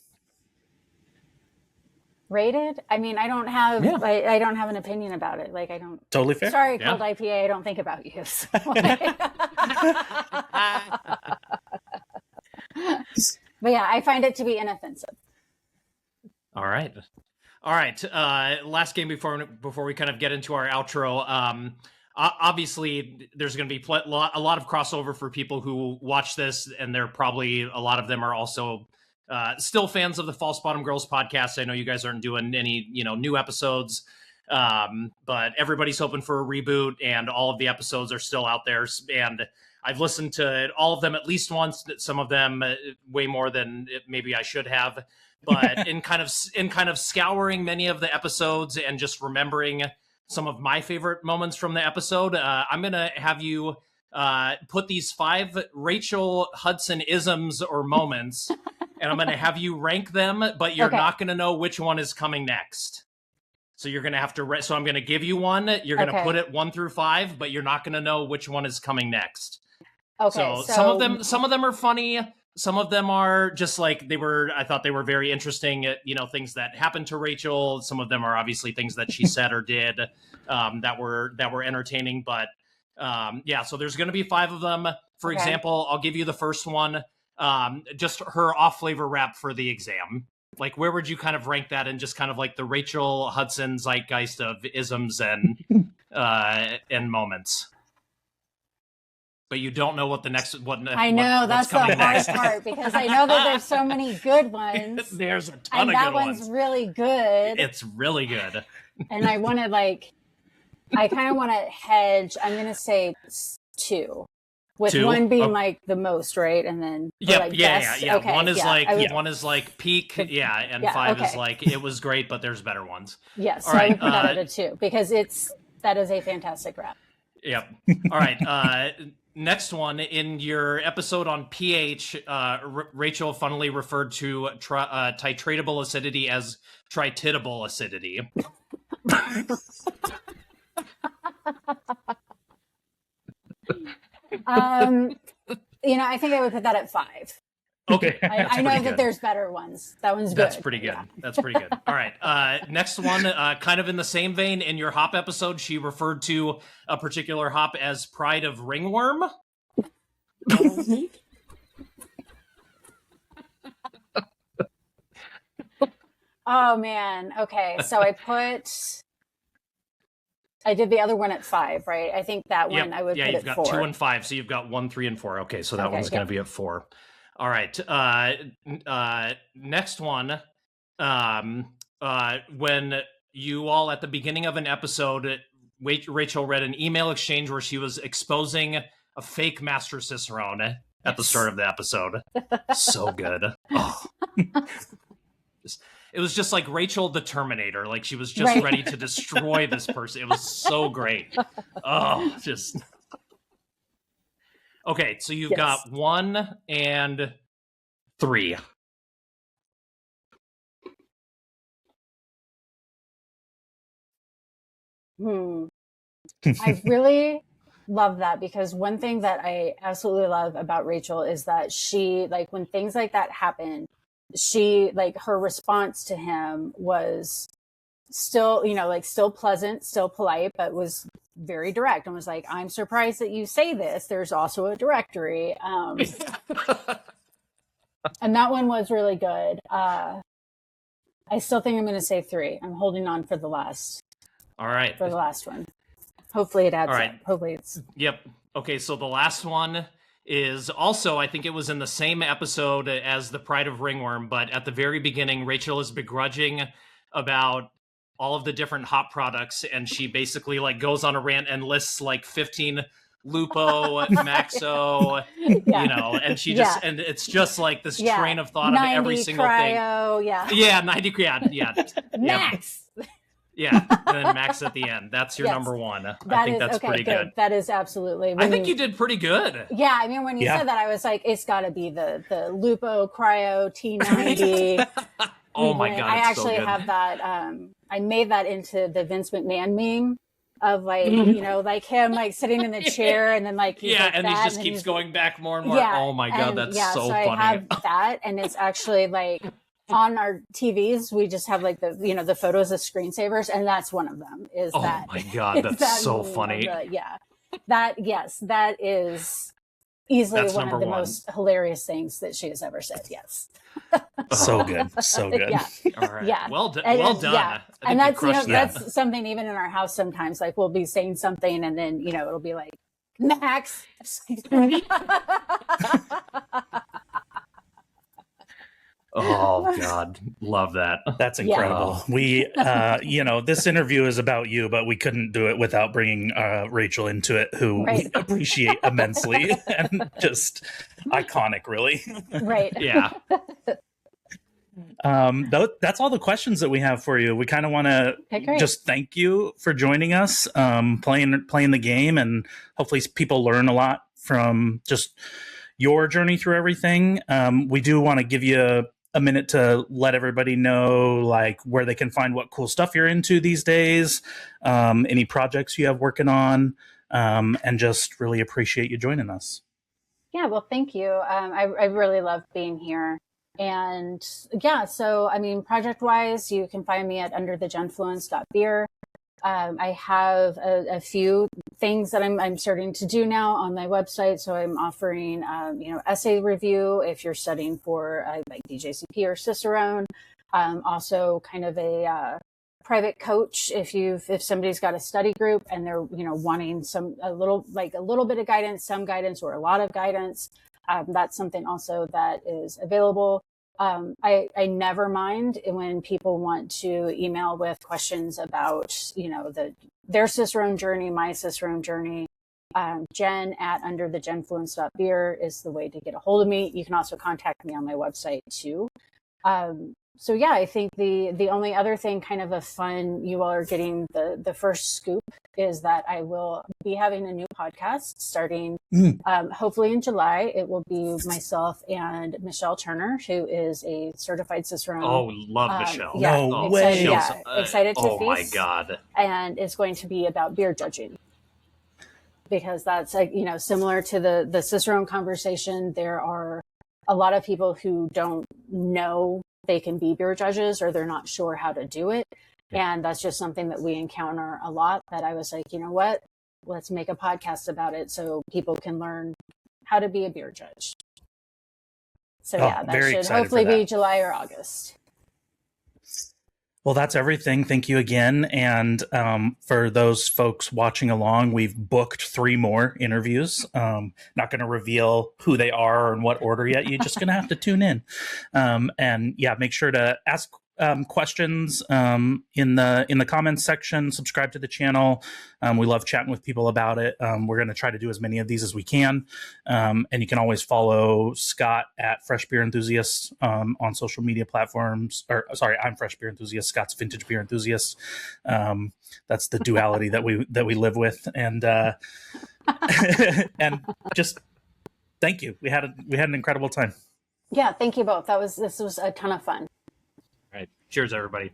Rated? I mean, I don't have I don't have an opinion about it. Like I don't. Totally fair. Sorry, cold IPA. I don't think about you. So. But yeah, I find it to be inoffensive. All right. Last game before we kind of get into our outro. Obviously, there's going to be a lot of crossover for people who watch this, and there probably a lot of them are also still fans of the False Bottom Girls podcast. I know you guys aren't doing any new episodes, but everybody's hoping for a reboot, and all of the episodes are still out there. And I've listened to all of them at least once. Some of them way more than maybe I should have. But in kind of scouring many of the episodes and just remembering some of my favorite moments from the episode, I'm going to have you put these 5 Rachel Hudson isms or moments, and I'm going to have you rank them, but you're not going to know which one is coming next. So you're going to have to, so I'm going to give you one. You're going to put it 1 through 5, but you're not going to know which one is coming next. Okay. So some of them are funny. some of them are just like I thought they were very interesting, things that happened to Rachel. Some of them are obviously things that she said or did that were entertaining. But so there's going to be 5 of them. For example, I'll give you the first one, just her off-flavor rap for the exam. Like, where would you kind of rank that in just kind of like the Rachel Hudson zeitgeist of isms and moments? But you don't know what the next one. I know that's the hard part because I know that there's so many good ones. There's a ton of good ones. And that one's really good. It's really good. And I want to I kind of want to hedge. I'm going to say 2. With 2? 1 being like the most, right? And then yeah. Okay, one is one is like peak, and 5 is like it was great, but there's better ones. Yes, so I would put that at a 2 because that is a fantastic rap. Yep. All right. Next one, in your episode on pH, Rachel funnily referred to titratable acidity as trititable acidity. I think I would put that at 5. Okay. I know that there's better ones. That one's good. That's pretty good. Yeah. That's pretty good. All right. Next one, kind of in the same vein, in your hop episode, she referred to a particular hop as Pride of Ringworm. Oh, man. Okay. So I did the other one at 5, right? I think that one I would put at 4. Yeah, you've got 2 and 5, so you've got 1, 3, and 4. Okay, so that one's going to be at 4. All right. Next one. When you all, at the beginning of an episode, Rachel read an email exchange where she was exposing a fake Master Cicerone at the start of the episode. So good. Oh. It was just like Rachel the Terminator. Like, she was just ready to destroy this person. It was so great. Oh, just... Okay, so you've got 1 and 3. I really love that because one thing that I absolutely love about Rachel is that she, like, when things like that happen, she, like, her response to him was still, still pleasant, still polite, but was very direct and was like, I'm surprised that you say this. There's also a directory. And that one was really good. I still think I'm going to say 3. I'm holding on for the last. All right. For the last one. Hopefully it adds up. Hopefully it's. Yep. Okay. So the last one is also, I think it was in the same episode as the Pride of Ringworm, but at the very beginning, Rachel is begrudging about all of the different hop products, and she basically like goes on a rant and lists like 15 Lupo, Maxo, and she just and it's just like this train of thought of every single cryo, thing. Yeah, 90 Max. Yeah, and then Max at the end. That's your number 1. I think that's pretty good. That is absolutely. I think you did pretty good. Yeah, I mean, when you said that, I was like, it's got to be the Lupo Cryo T90. Oh my God! I actually have that. I made that into the Vince McMahon meme of like, like him like sitting in the chair and then like he's like and that, he just and keeps going back more and more. Yeah, oh my God, that's so funny. I have that, and it's actually like on our TVs. We just have like the photos of screensavers, and that's one of them. Is that? Oh my God, that's so funny. That is easily one of the 1. most hilarious things that she has ever said. Yes. So good. So good. Yeah. All right. Yeah. Well done. Yeah. And that's, that's something even in our house sometimes, like we'll be saying something and then, it'll be like, Max. Oh God. Love that. That's incredible. Yeah. We, this interview is about you, but we couldn't do it without bringing Rachel into it, who we appreciate immensely and just iconic, really. Right. Yeah. That's all the questions that we have for you. We kind of want to just thank you for joining us, playing the game, and hopefully people learn a lot from just your journey through everything. We do want to give you a minute to let everybody know like where they can find what cool stuff you're into these days, any projects you have working on, and just really appreciate you joining us. Yeah, well, thank you. I really love being here. And yeah, so I mean, project wise, you can find me at underthegenfluence.beer. I have a few things that I'm starting to do now on my website. So I'm offering, essay review if you're studying for like DJCP or Cicerone. Also kind of a private coach if somebody's got a study group and they're wanting a little bit of guidance, some guidance, or a lot of guidance. That's something also that is available. I never mind when people want to email with questions about their Cicerone journey, my Cicerone journey. Jen at underthegenfluence.beer is the way to get a hold of me. You can also contact me on my website too. So yeah, I think the only other thing, kind of a fun, you all are getting the first scoop, is that I will be having a new podcast starting hopefully in July. It will be myself and Michelle Turner, who is a certified Cicerone. Oh, love Michelle. Yeah, No way. Excited to Oh my feast. God. And it's going to be about beer judging. Because that's similar to the Cicerone conversation. There are a lot of people who don't know they can be beer judges, or they're not sure how to do it. And that's just something that we encounter a lot, that I was like, you know what, let's make a podcast about it so people can learn how to be a beer judge. So yeah, that should hopefully be July or August. Well, that's everything. Thank you again. And for those folks watching along, we've booked 3 more interviews. Not going to reveal who they are or in what order yet. You're just going to have to tune in. And yeah, make sure to ask questions in the comments section. Subscribe to the channel. We love chatting with people about it. We're going to try to do as many of these as we can. And you can always follow Scott at Fresh Beer Enthusiast on social media platforms. I'm Fresh Beer Enthusiast. Scott's Vintage Beer Enthusiast. That's the duality that we live with. And and just thank you. We had an incredible time. Yeah, thank you both. This was a ton of fun. All right. Cheers, everybody.